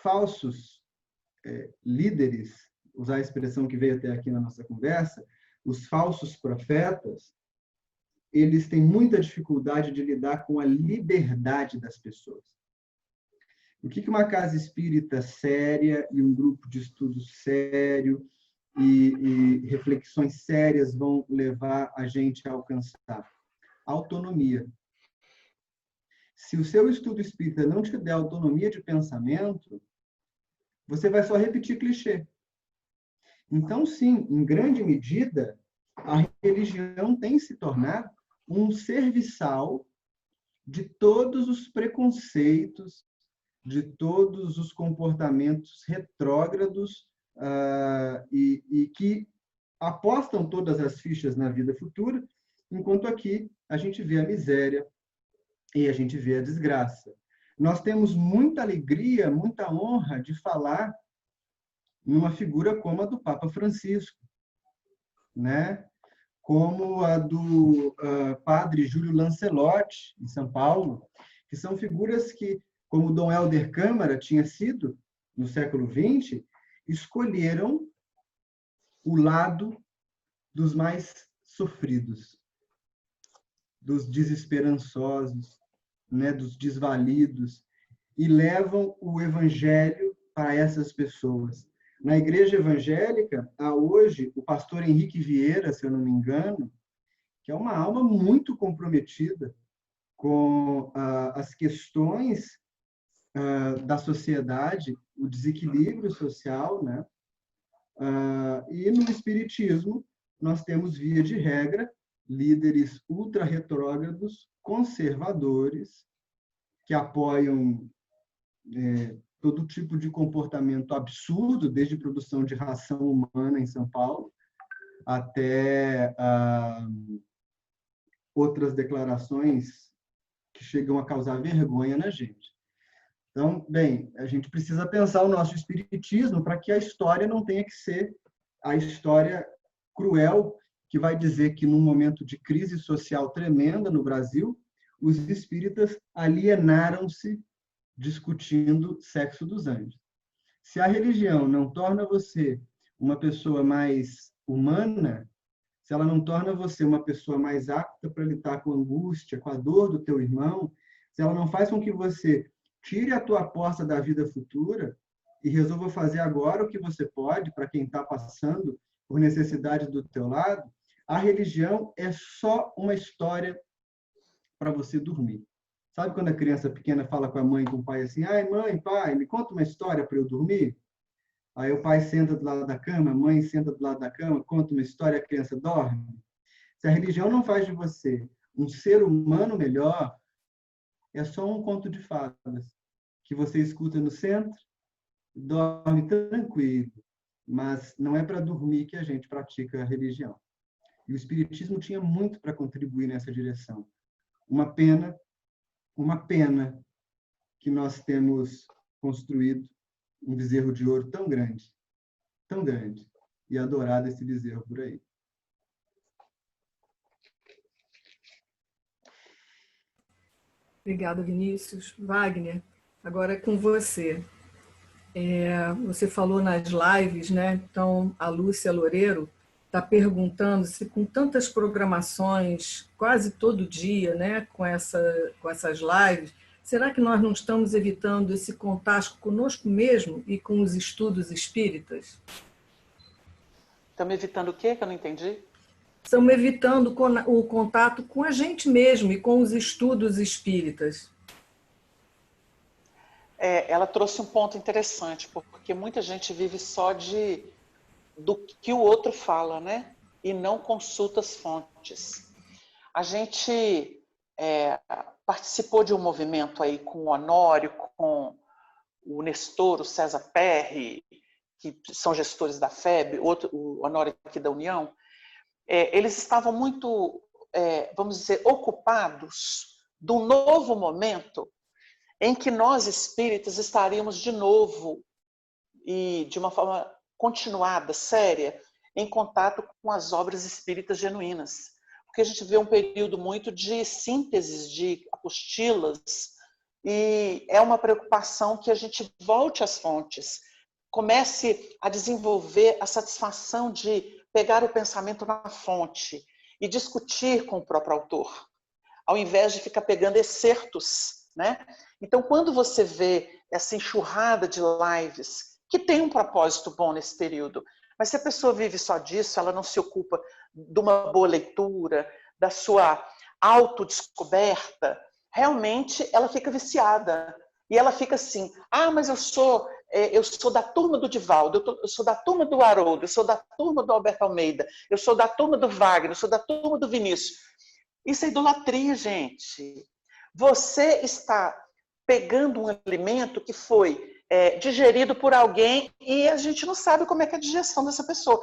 falsos líderes, usar a expressão que veio até aqui na nossa conversa, os falsos profetas, eles têm muita dificuldade de lidar com a liberdade das pessoas. O que uma casa espírita séria e um grupo de estudo sério e reflexões sérias vão levar a gente a alcançar? Autonomia. Se o seu estudo espírita não te der autonomia de pensamento, você vai só repetir clichê. Então, sim, em grande medida, a religião tem se tornado um serviçal de todos os preconceitos, de todos os comportamentos retrógrados e que apostam todas as fichas na vida futura, enquanto aqui a gente vê a miséria e a gente vê a desgraça. Nós temos muita alegria, muita honra de falar numa figura como a do Papa Francisco, né? Como a do padre Júlio Lancelotti, em São Paulo, que são figuras que, como Dom Helder Câmara tinha sido no século XX, escolheram o lado dos mais sofridos, dos desesperançosos, né, dos desvalidos, e levam o evangelho para essas pessoas. Na igreja evangélica, há hoje o pastor Henrique Vieira, se eu não me engano, que é uma alma muito comprometida com as questões da sociedade, o desequilíbrio social, né? E no espiritismo, nós temos, via de regra, líderes ultra-retrógrados, conservadores, que apoiam todo tipo de comportamento absurdo, desde produção de ração humana em São Paulo, até outras declarações que chegam a causar vergonha na gente. Então, bem, a gente precisa pensar o nosso espiritismo para que a história não tenha que ser a história cruel que vai dizer que, num momento de crise social tremenda no Brasil, os espíritas alienaram-se discutindo sexo dos anjos. Se a religião não torna você uma pessoa mais humana, se ela não torna você uma pessoa mais apta para lidar com a angústia, com a dor do teu irmão, se ela não faz com que você tire a tua aposta da vida futura e resolva fazer agora o que você pode para quem está passando por necessidade do teu lado, a religião é só uma história para você dormir. Sabe quando a criança pequena fala com a mãe e com o pai assim, ai, mãe, pai, me conta uma história para eu dormir? Aí o pai senta do lado da cama, a mãe senta do lado da cama, conta uma história e a criança dorme. Se a religião não faz de você um ser humano melhor, é só um conto de fadas que você escuta no centro, dorme tranquilo, mas não é para dormir que a gente pratica a religião. E o espiritismo tinha muito para contribuir nessa direção. Uma pena que nós temos construído um bezerro de ouro tão grande, e adorado esse bezerro por aí. Obrigada, Vinícius. Wagner, agora é com você. Você falou nas lives, né? Então, a Lúcia Loureiro está perguntando se, com tantas programações, quase todo dia, né? com essas lives, será que nós não estamos evitando esse contato conosco mesmo e com os estudos espíritas? Estamos evitando o quê? Que eu não entendi. Estamos evitando o contato com a gente mesmo e com os estudos espíritas. Ela trouxe um ponto interessante, porque muita gente vive só do que o outro fala, né? E não consulta as fontes. A gente participou de um movimento aí com o Honório, com o Nestor, o César Perry, que são gestores da FEB, o Honório aqui da União, eles estavam muito, vamos dizer, ocupados de um novo momento em que nós espíritas estaríamos de novo e de uma forma continuada, séria, em contato com as obras espíritas genuínas. Porque a gente vê um período muito de sínteses de apostilas e é uma preocupação que a gente volte às fontes, comece a desenvolver a satisfação de pegar o pensamento na fonte e discutir com o próprio autor, ao invés de ficar pegando excertos, né? Então, quando você vê essa enxurrada de lives, que tem um propósito bom nesse período, mas se a pessoa vive só disso, ela não se ocupa de uma boa leitura, da sua autodescoberta, realmente ela fica viciada. E ela fica assim, mas eu sou da turma do Divaldo, eu sou da turma do Haroldo, eu sou da turma do Alberto Almeida, eu sou da turma do Wagner, eu sou da turma do Vinícius. Isso é idolatria, gente. Você está pegando um alimento que foi digerido por alguém e a gente não sabe como é que é a digestão dessa pessoa.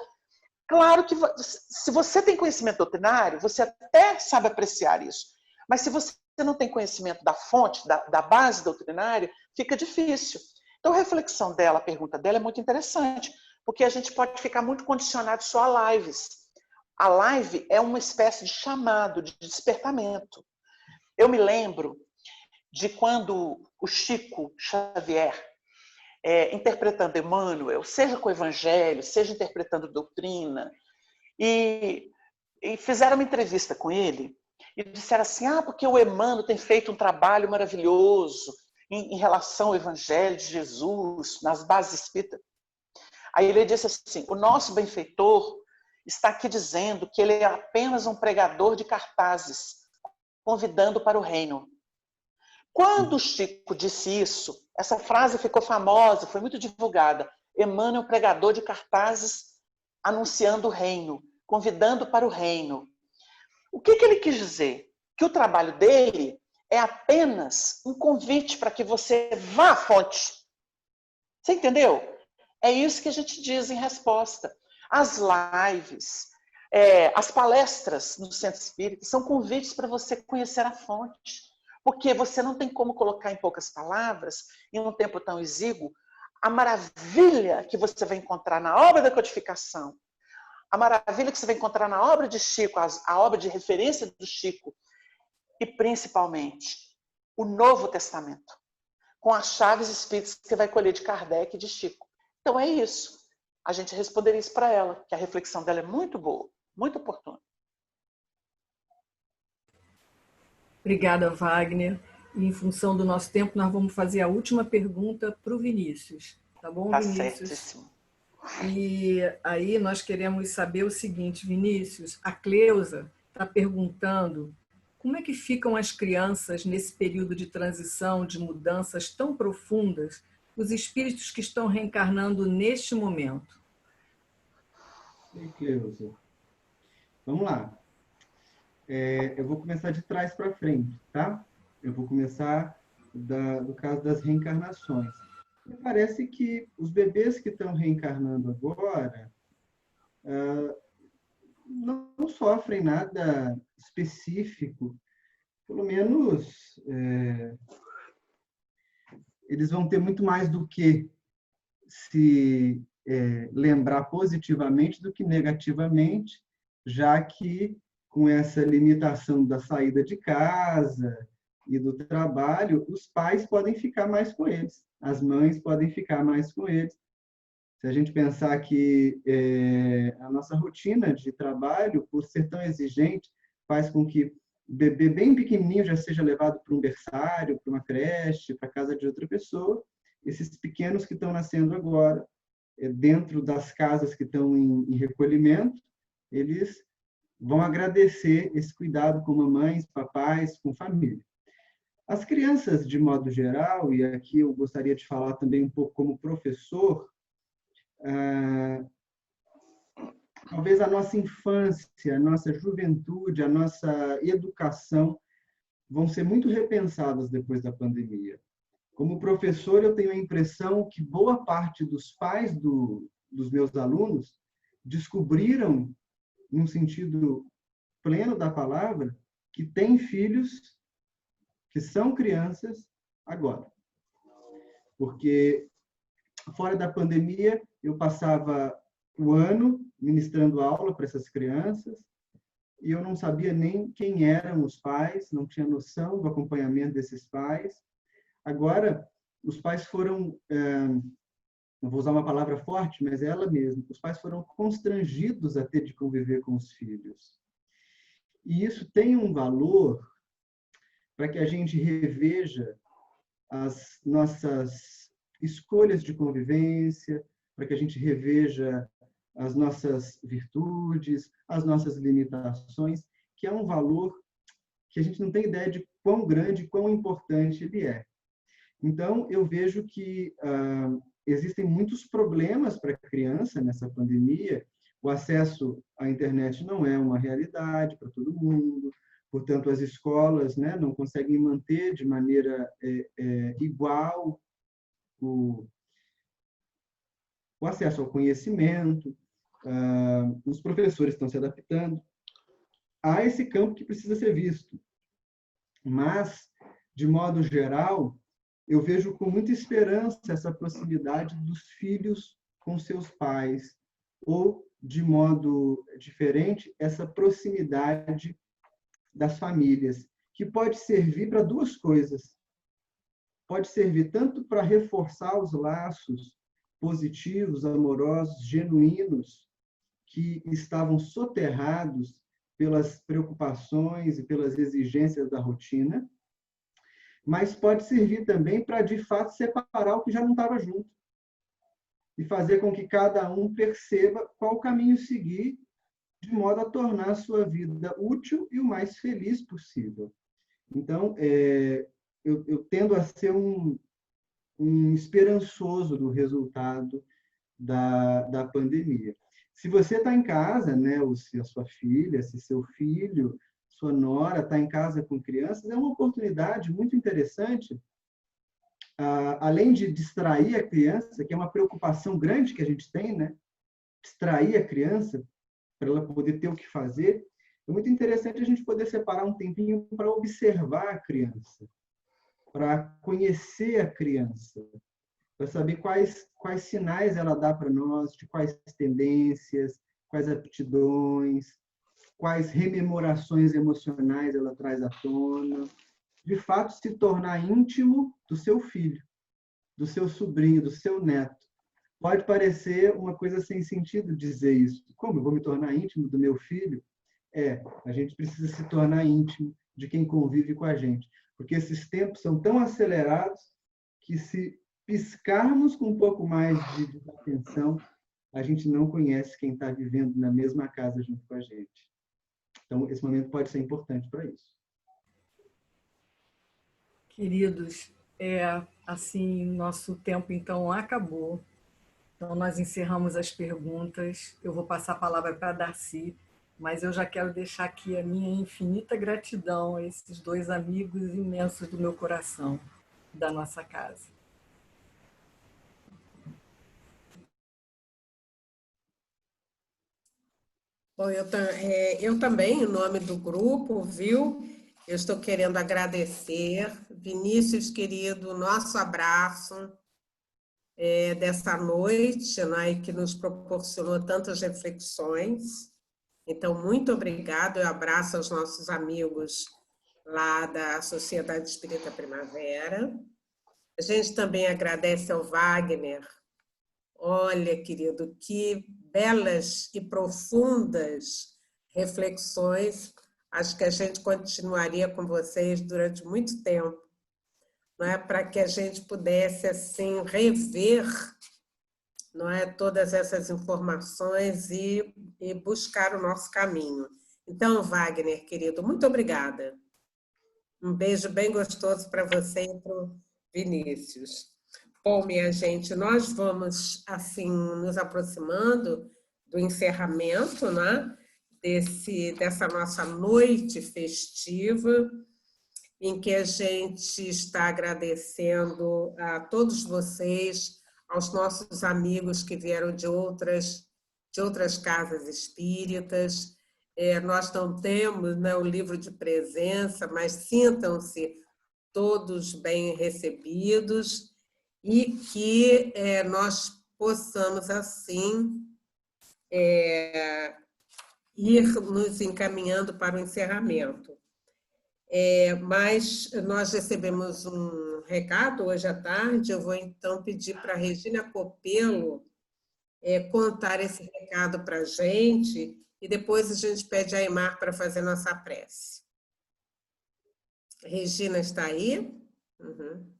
Claro que se você tem conhecimento doutrinário, você até sabe apreciar isso. Mas se você não tem conhecimento da fonte, da base doutrinária, fica difícil. Então, a reflexão dela, a pergunta dela é muito interessante, porque a gente pode ficar muito condicionado só a lives. A live é uma espécie de chamado, de despertamento. Eu me lembro de quando o Chico Xavier, interpretando Emmanuel, seja com o Evangelho, seja interpretando doutrina, e fizeram uma entrevista com ele, e disseram assim, porque o Emmanuel tem feito um trabalho maravilhoso em relação ao Evangelho de Jesus, nas bases espíritas. Aí ele disse assim, o nosso benfeitor está aqui dizendo que ele é apenas um pregador de cartazes, convidando para o reino. Quando o Chico disse isso, essa frase ficou famosa, foi muito divulgada. Emmanuel, pregador de cartazes, anunciando o reino, convidando para o reino. O que ele quis dizer? Que o trabalho dele é apenas um convite para que você vá à fonte. Você entendeu? É isso que a gente diz em resposta. As lives, as palestras no Centro Espírita são convites para você conhecer a fonte. Porque você não tem como colocar em poucas palavras, em um tempo tão exíguo, a maravilha que você vai encontrar na obra da codificação, a maravilha que você vai encontrar na obra de Chico, a obra de referência do Chico, e principalmente o Novo Testamento, com as chaves espíritas que você vai colher de Kardec e de Chico. Então é isso. A gente responderia isso para ela, que a reflexão dela é muito boa, muito oportuna. Obrigada, Wagner. E, em função do nosso tempo, nós vamos fazer a última pergunta para o Vinícius. Tá bom, tá Vinícius? Certíssimo. E aí nós queremos saber o seguinte, Vinícius, a Cleusa está perguntando como é que ficam as crianças nesse período de transição, de mudanças tão profundas, os espíritos que estão reencarnando neste momento? Ei, Cleusa. Vamos lá. Eu vou começar de trás para frente, tá? Eu vou começar do caso das reencarnações. Me parece que os bebês que estão reencarnando agora não sofrem nada específico. Pelo menos eles vão ter muito mais do que se lembrar positivamente do que negativamente, já que com essa limitação da saída de casa e do trabalho, os pais podem ficar mais com eles, as mães podem ficar mais com eles. Se a gente pensar que a nossa rotina de trabalho, por ser tão exigente, faz com que o bebê bem pequenininho já seja levado para um berçário, para uma creche, para a casa de outra pessoa. Esses pequenos que estão nascendo agora, dentro das casas que estão em recolhimento, eles vão agradecer esse cuidado com mamães, papais, com família. As crianças, de modo geral, e aqui eu gostaria de falar também um pouco como professor, talvez a nossa infância, a nossa juventude, a nossa educação vão ser muito repensadas depois da pandemia. Como professor, eu tenho a impressão que boa parte dos pais dos meus alunos descobriram, num sentido pleno da palavra, que têm filhos que são crianças agora. Porque, fora da pandemia, eu passava o ano ministrando aula para essas crianças e eu não sabia nem quem eram os pais, não tinha noção do acompanhamento desses pais. Agora, os pais foram, não vou usar uma palavra forte, mas é ela mesma, os pais foram constrangidos a ter de conviver com os filhos. E isso tem um valor para que a gente reveja as nossas escolhas de convivência, para que a gente reveja as nossas virtudes, as nossas limitações, que é um valor que a gente não tem ideia de quão grande, quão importante ele é. Então, eu vejo que existem muitos problemas para a criança nessa pandemia. O acesso à internet não é uma realidade para todo mundo, portanto, as escolas, né, não conseguem manter de maneira igual o acesso ao conhecimento, os professores estão se adaptando. Há esse campo que precisa ser visto. Mas, de modo geral, eu vejo com muita esperança essa proximidade dos filhos com seus pais, ou, de modo diferente, essa proximidade das famílias, que pode servir para duas coisas. Pode servir tanto para reforçar os laços positivos, amorosos, genuínos, que estavam soterrados pelas preocupações e pelas exigências da rotina, mas pode servir também para, de fato, separar o que já não estava junto e fazer com que cada um perceba qual caminho seguir, de modo a tornar a sua vida útil e o mais feliz possível. Então, eu tendo a ser um esperançoso do resultado da pandemia. Se você está em casa, né, ou se a sua filha, se seu filho, sua nora está em casa com crianças, é uma oportunidade muito interessante, além de distrair a criança, que é uma preocupação grande que a gente tem, né? Distrair a criança para ela poder ter o que fazer, é muito interessante a gente poder separar um tempinho para observar a criança, para conhecer a criança, para saber quais sinais ela dá para nós, de quais tendências, quais aptidões, quais rememorações emocionais ela traz à tona. De fato, se tornar íntimo do seu filho, do seu sobrinho, do seu neto. Pode parecer uma coisa sem sentido dizer isso. Como eu vou me tornar íntimo do meu filho? A gente precisa se tornar íntimo de quem convive com a gente. Porque esses tempos são tão acelerados que, se piscarmos com um pouco mais de atenção, a gente não conhece quem está vivendo na mesma casa junto com a gente. Então, esse momento pode ser importante para isso. Queridos, assim, nosso tempo, então, acabou. Então, nós encerramos as perguntas. Eu vou passar a palavra para a Darcy, mas eu já quero deixar aqui a minha infinita gratidão a esses dois amigos imensos do meu coração, da nossa casa. Bom, eu também, em nome do grupo, viu? Eu estou querendo agradecer. Vinícius, querido, nosso abraço dessa noite, né, que nos proporcionou tantas reflexões. Então, muito obrigado. Eu abraço aos nossos amigos lá da Sociedade Espírita Primavera. A gente também agradece ao Wagner. Olha, querido, que belas e profundas reflexões. Acho que a gente continuaria com vocês durante muito tempo, não é? Para que a gente pudesse assim rever, não é, todas essas informações e buscar o nosso caminho. Então, Wagner, querido, muito obrigada. Um beijo bem gostoso para você e para o Vinícius. Bom, minha gente, nós vamos assim nos aproximando do encerramento, né, dessa nossa noite festiva. em que a gente está agradecendo a todos vocês, aos nossos amigos que vieram de outras casas espíritas. Nós não temos, né, o livro de presença, mas sintam-se todos bem recebidos e que nós possamos, assim, ir nos encaminhando para o encerramento. Mas nós recebemos um recado hoje à tarde, eu vou então pedir para a Regina Copelo contar esse recado para a gente e depois a gente pede a Aimar para fazer nossa prece. Regina está aí? Uhum.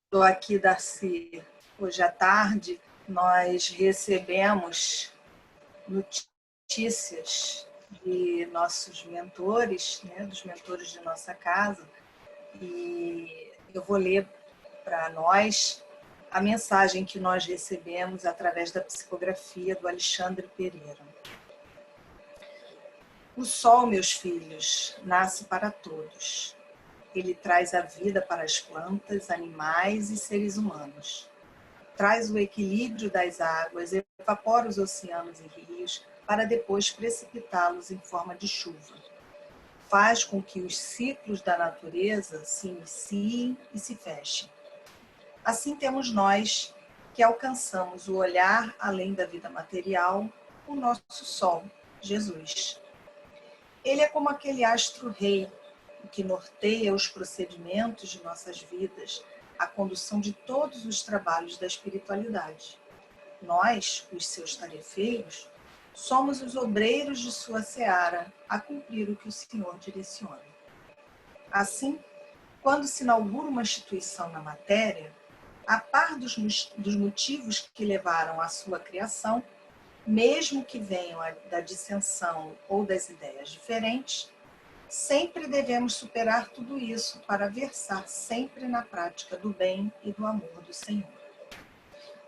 Estou aqui, Darcy. Hoje à tarde nós recebemos notícias de nossos mentores, né, dos mentores de nossa casa, e eu vou ler para nós a mensagem que nós recebemos através da psicografia do Alexandre Pereira. O sol, meus filhos, nasce para todos. Ele traz a vida para as plantas, animais e seres humanos. Traz o equilíbrio das águas, evapora os oceanos e rios para depois precipitá-los em forma de chuva. Faz com que os ciclos da natureza se iniciem e se fechem. Assim temos nós, que alcançamos o olhar além da vida material, o nosso sol, Jesus. Ele é como aquele astro-rei, que norteia os procedimentos de nossas vidas, a condução de todos os trabalhos da espiritualidade. Nós, os seus tarefeiros, somos os obreiros de sua seara a cumprir o que o Senhor direciona. Assim, quando se inaugura uma instituição na matéria, a par dos motivos que levaram à sua criação, mesmo que venham da dissensão ou das ideias diferentes, sempre devemos superar tudo isso para versar sempre na prática do bem e do amor do Senhor.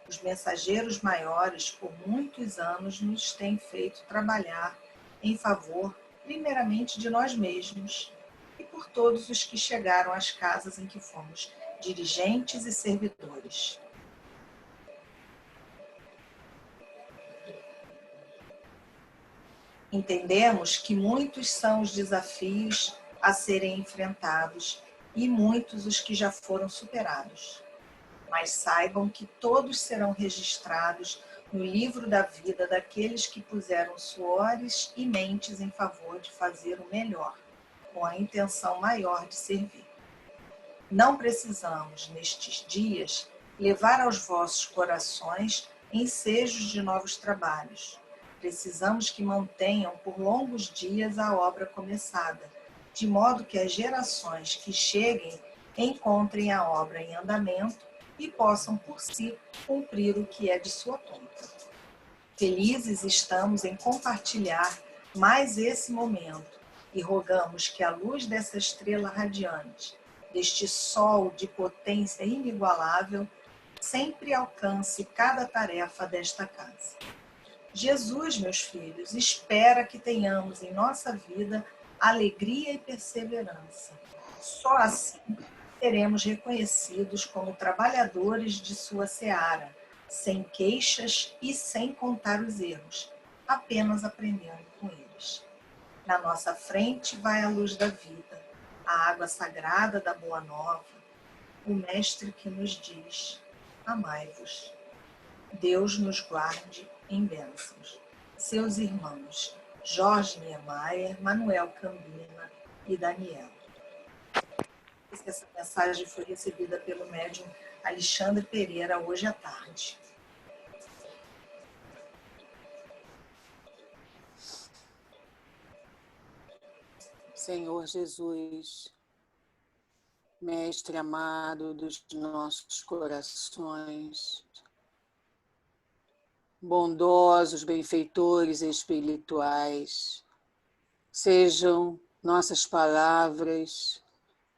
Os mensageiros maiores, por muitos anos, nos têm feito trabalhar em favor, primeiramente, de nós mesmos e por todos os que chegaram às casas em que fomos dirigentes e servidores. Entendemos que muitos são os desafios a serem enfrentados e muitos os que já foram superados. Mas saibam que todos serão registrados no livro da vida daqueles que puseram suores e mentes em favor de fazer o melhor, com a intenção maior de servir. Não precisamos, nestes dias, levar aos vossos corações ensejos de novos trabalhos. Precisamos que mantenham por longos dias a obra começada, de modo que as gerações que cheguem encontrem a obra em andamento e possam por si cumprir o que é de sua conta. Felizes estamos em compartilhar mais esse momento e rogamos que a luz dessa estrela radiante, deste sol de potência inigualável, sempre alcance cada tarefa desta casa. Jesus, meus filhos, espera que tenhamos em nossa vida alegria e perseverança. Só assim seremos reconhecidos como trabalhadores de sua seara, sem queixas e sem contar os erros, apenas aprendendo com eles. Na nossa frente vai a luz da vida, a água sagrada da Boa Nova, o Mestre que nos diz: amai-vos. Deus nos guarde em bênçãos. Seus irmãos Jorge Niemeyer, Manuel Cambina e Daniel. Essa mensagem foi recebida pelo médium Alexandre Pereira hoje à tarde. Senhor Jesus, Mestre amado dos nossos corações, bondosos benfeitores espirituais, sejam nossas palavras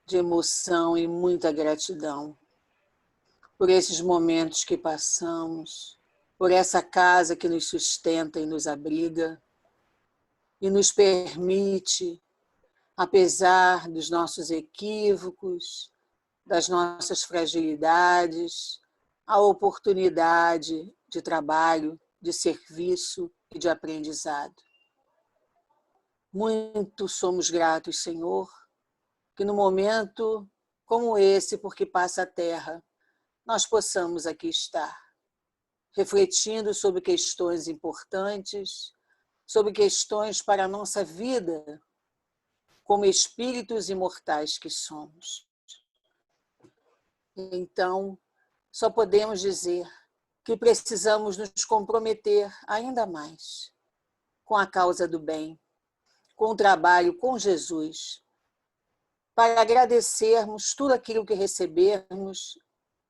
de emoção e muita gratidão por esses momentos que passamos, por essa casa que nos sustenta e nos abriga, e nos permite, apesar dos nossos equívocos, das nossas fragilidades, a oportunidade de trabalho, de serviço e de aprendizado. Muito somos gratos, Senhor, que no momento como esse, porque passa a terra, nós possamos aqui estar, refletindo sobre questões importantes, sobre questões para a nossa vida, como espíritos imortais que somos. Então, só podemos dizer que precisamos nos comprometer ainda mais com a causa do bem, com o trabalho com Jesus, para agradecermos tudo aquilo que recebermos,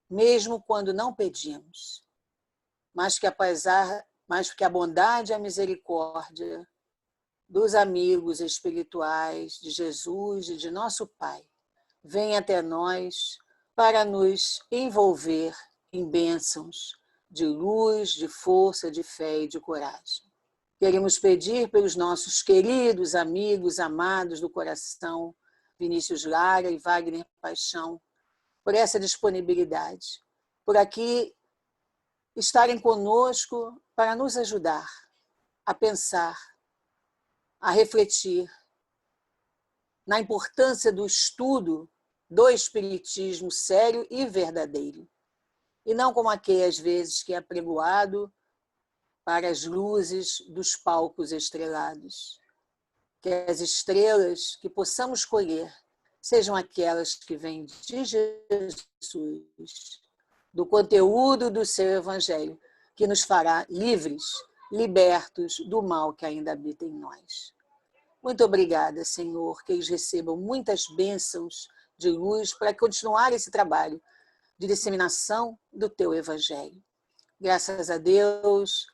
mesmo quando não pedimos, mas que a bondade e a misericórdia dos amigos espirituais de Jesus e de nosso Pai venha até nós para nos envolver em bênçãos de luz, de força, de fé e de coragem. Queremos pedir pelos nossos queridos amigos, amados do coração, Vinícius Lara e Wagner Paixão, por essa disponibilidade, por aqui estarem conosco para nos ajudar a pensar, a refletir na importância do estudo do espiritismo sério e verdadeiro, e não como aquele, às vezes, que é apregoado para as luzes dos palcos estrelados. Que as estrelas que possamos escolher sejam aquelas que vêm de Jesus, do conteúdo do seu Evangelho, que nos fará livres, libertos do mal que ainda habita em nós. Muito obrigada, Senhor, que eles recebam muitas bênçãos de luz para continuar esse trabalho de disseminação do teu Evangelho. Graças a Deus,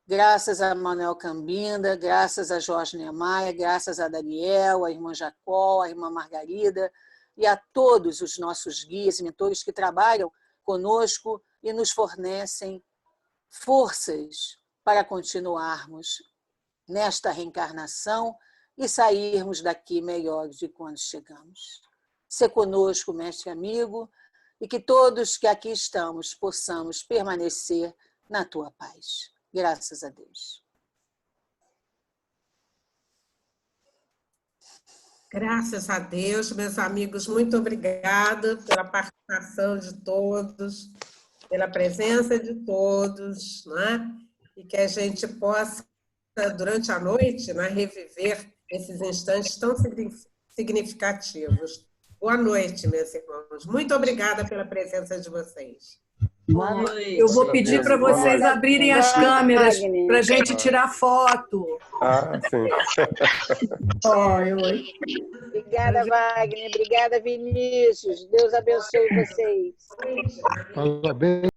graças a Manuel Cambinda, graças a Jorge Niemeyer, graças a Daniel, a irmã Jacó, a irmã Margarida e a todos os nossos guias e mentores que trabalham conosco e nos fornecem forças para continuarmos nesta reencarnação e sairmos daqui melhores de quando chegamos. Sê conosco, mestre amigo, e que todos que aqui estamos possamos permanecer na tua paz. Graças a Deus. Graças a Deus, meus amigos, muito obrigada pela participação de todos, pela presença de todos, né? E que a gente possa, durante a noite, né, reviver esses instantes tão significativos. Boa noite, meus irmãos. Muito obrigada pela presença de vocês. Boa noite. Eu vou pedir para vocês abrirem as câmeras para a gente tirar foto. Ah, sim. Obrigada, Wagner. Obrigada, Vinícius. Deus abençoe vocês. Parabéns.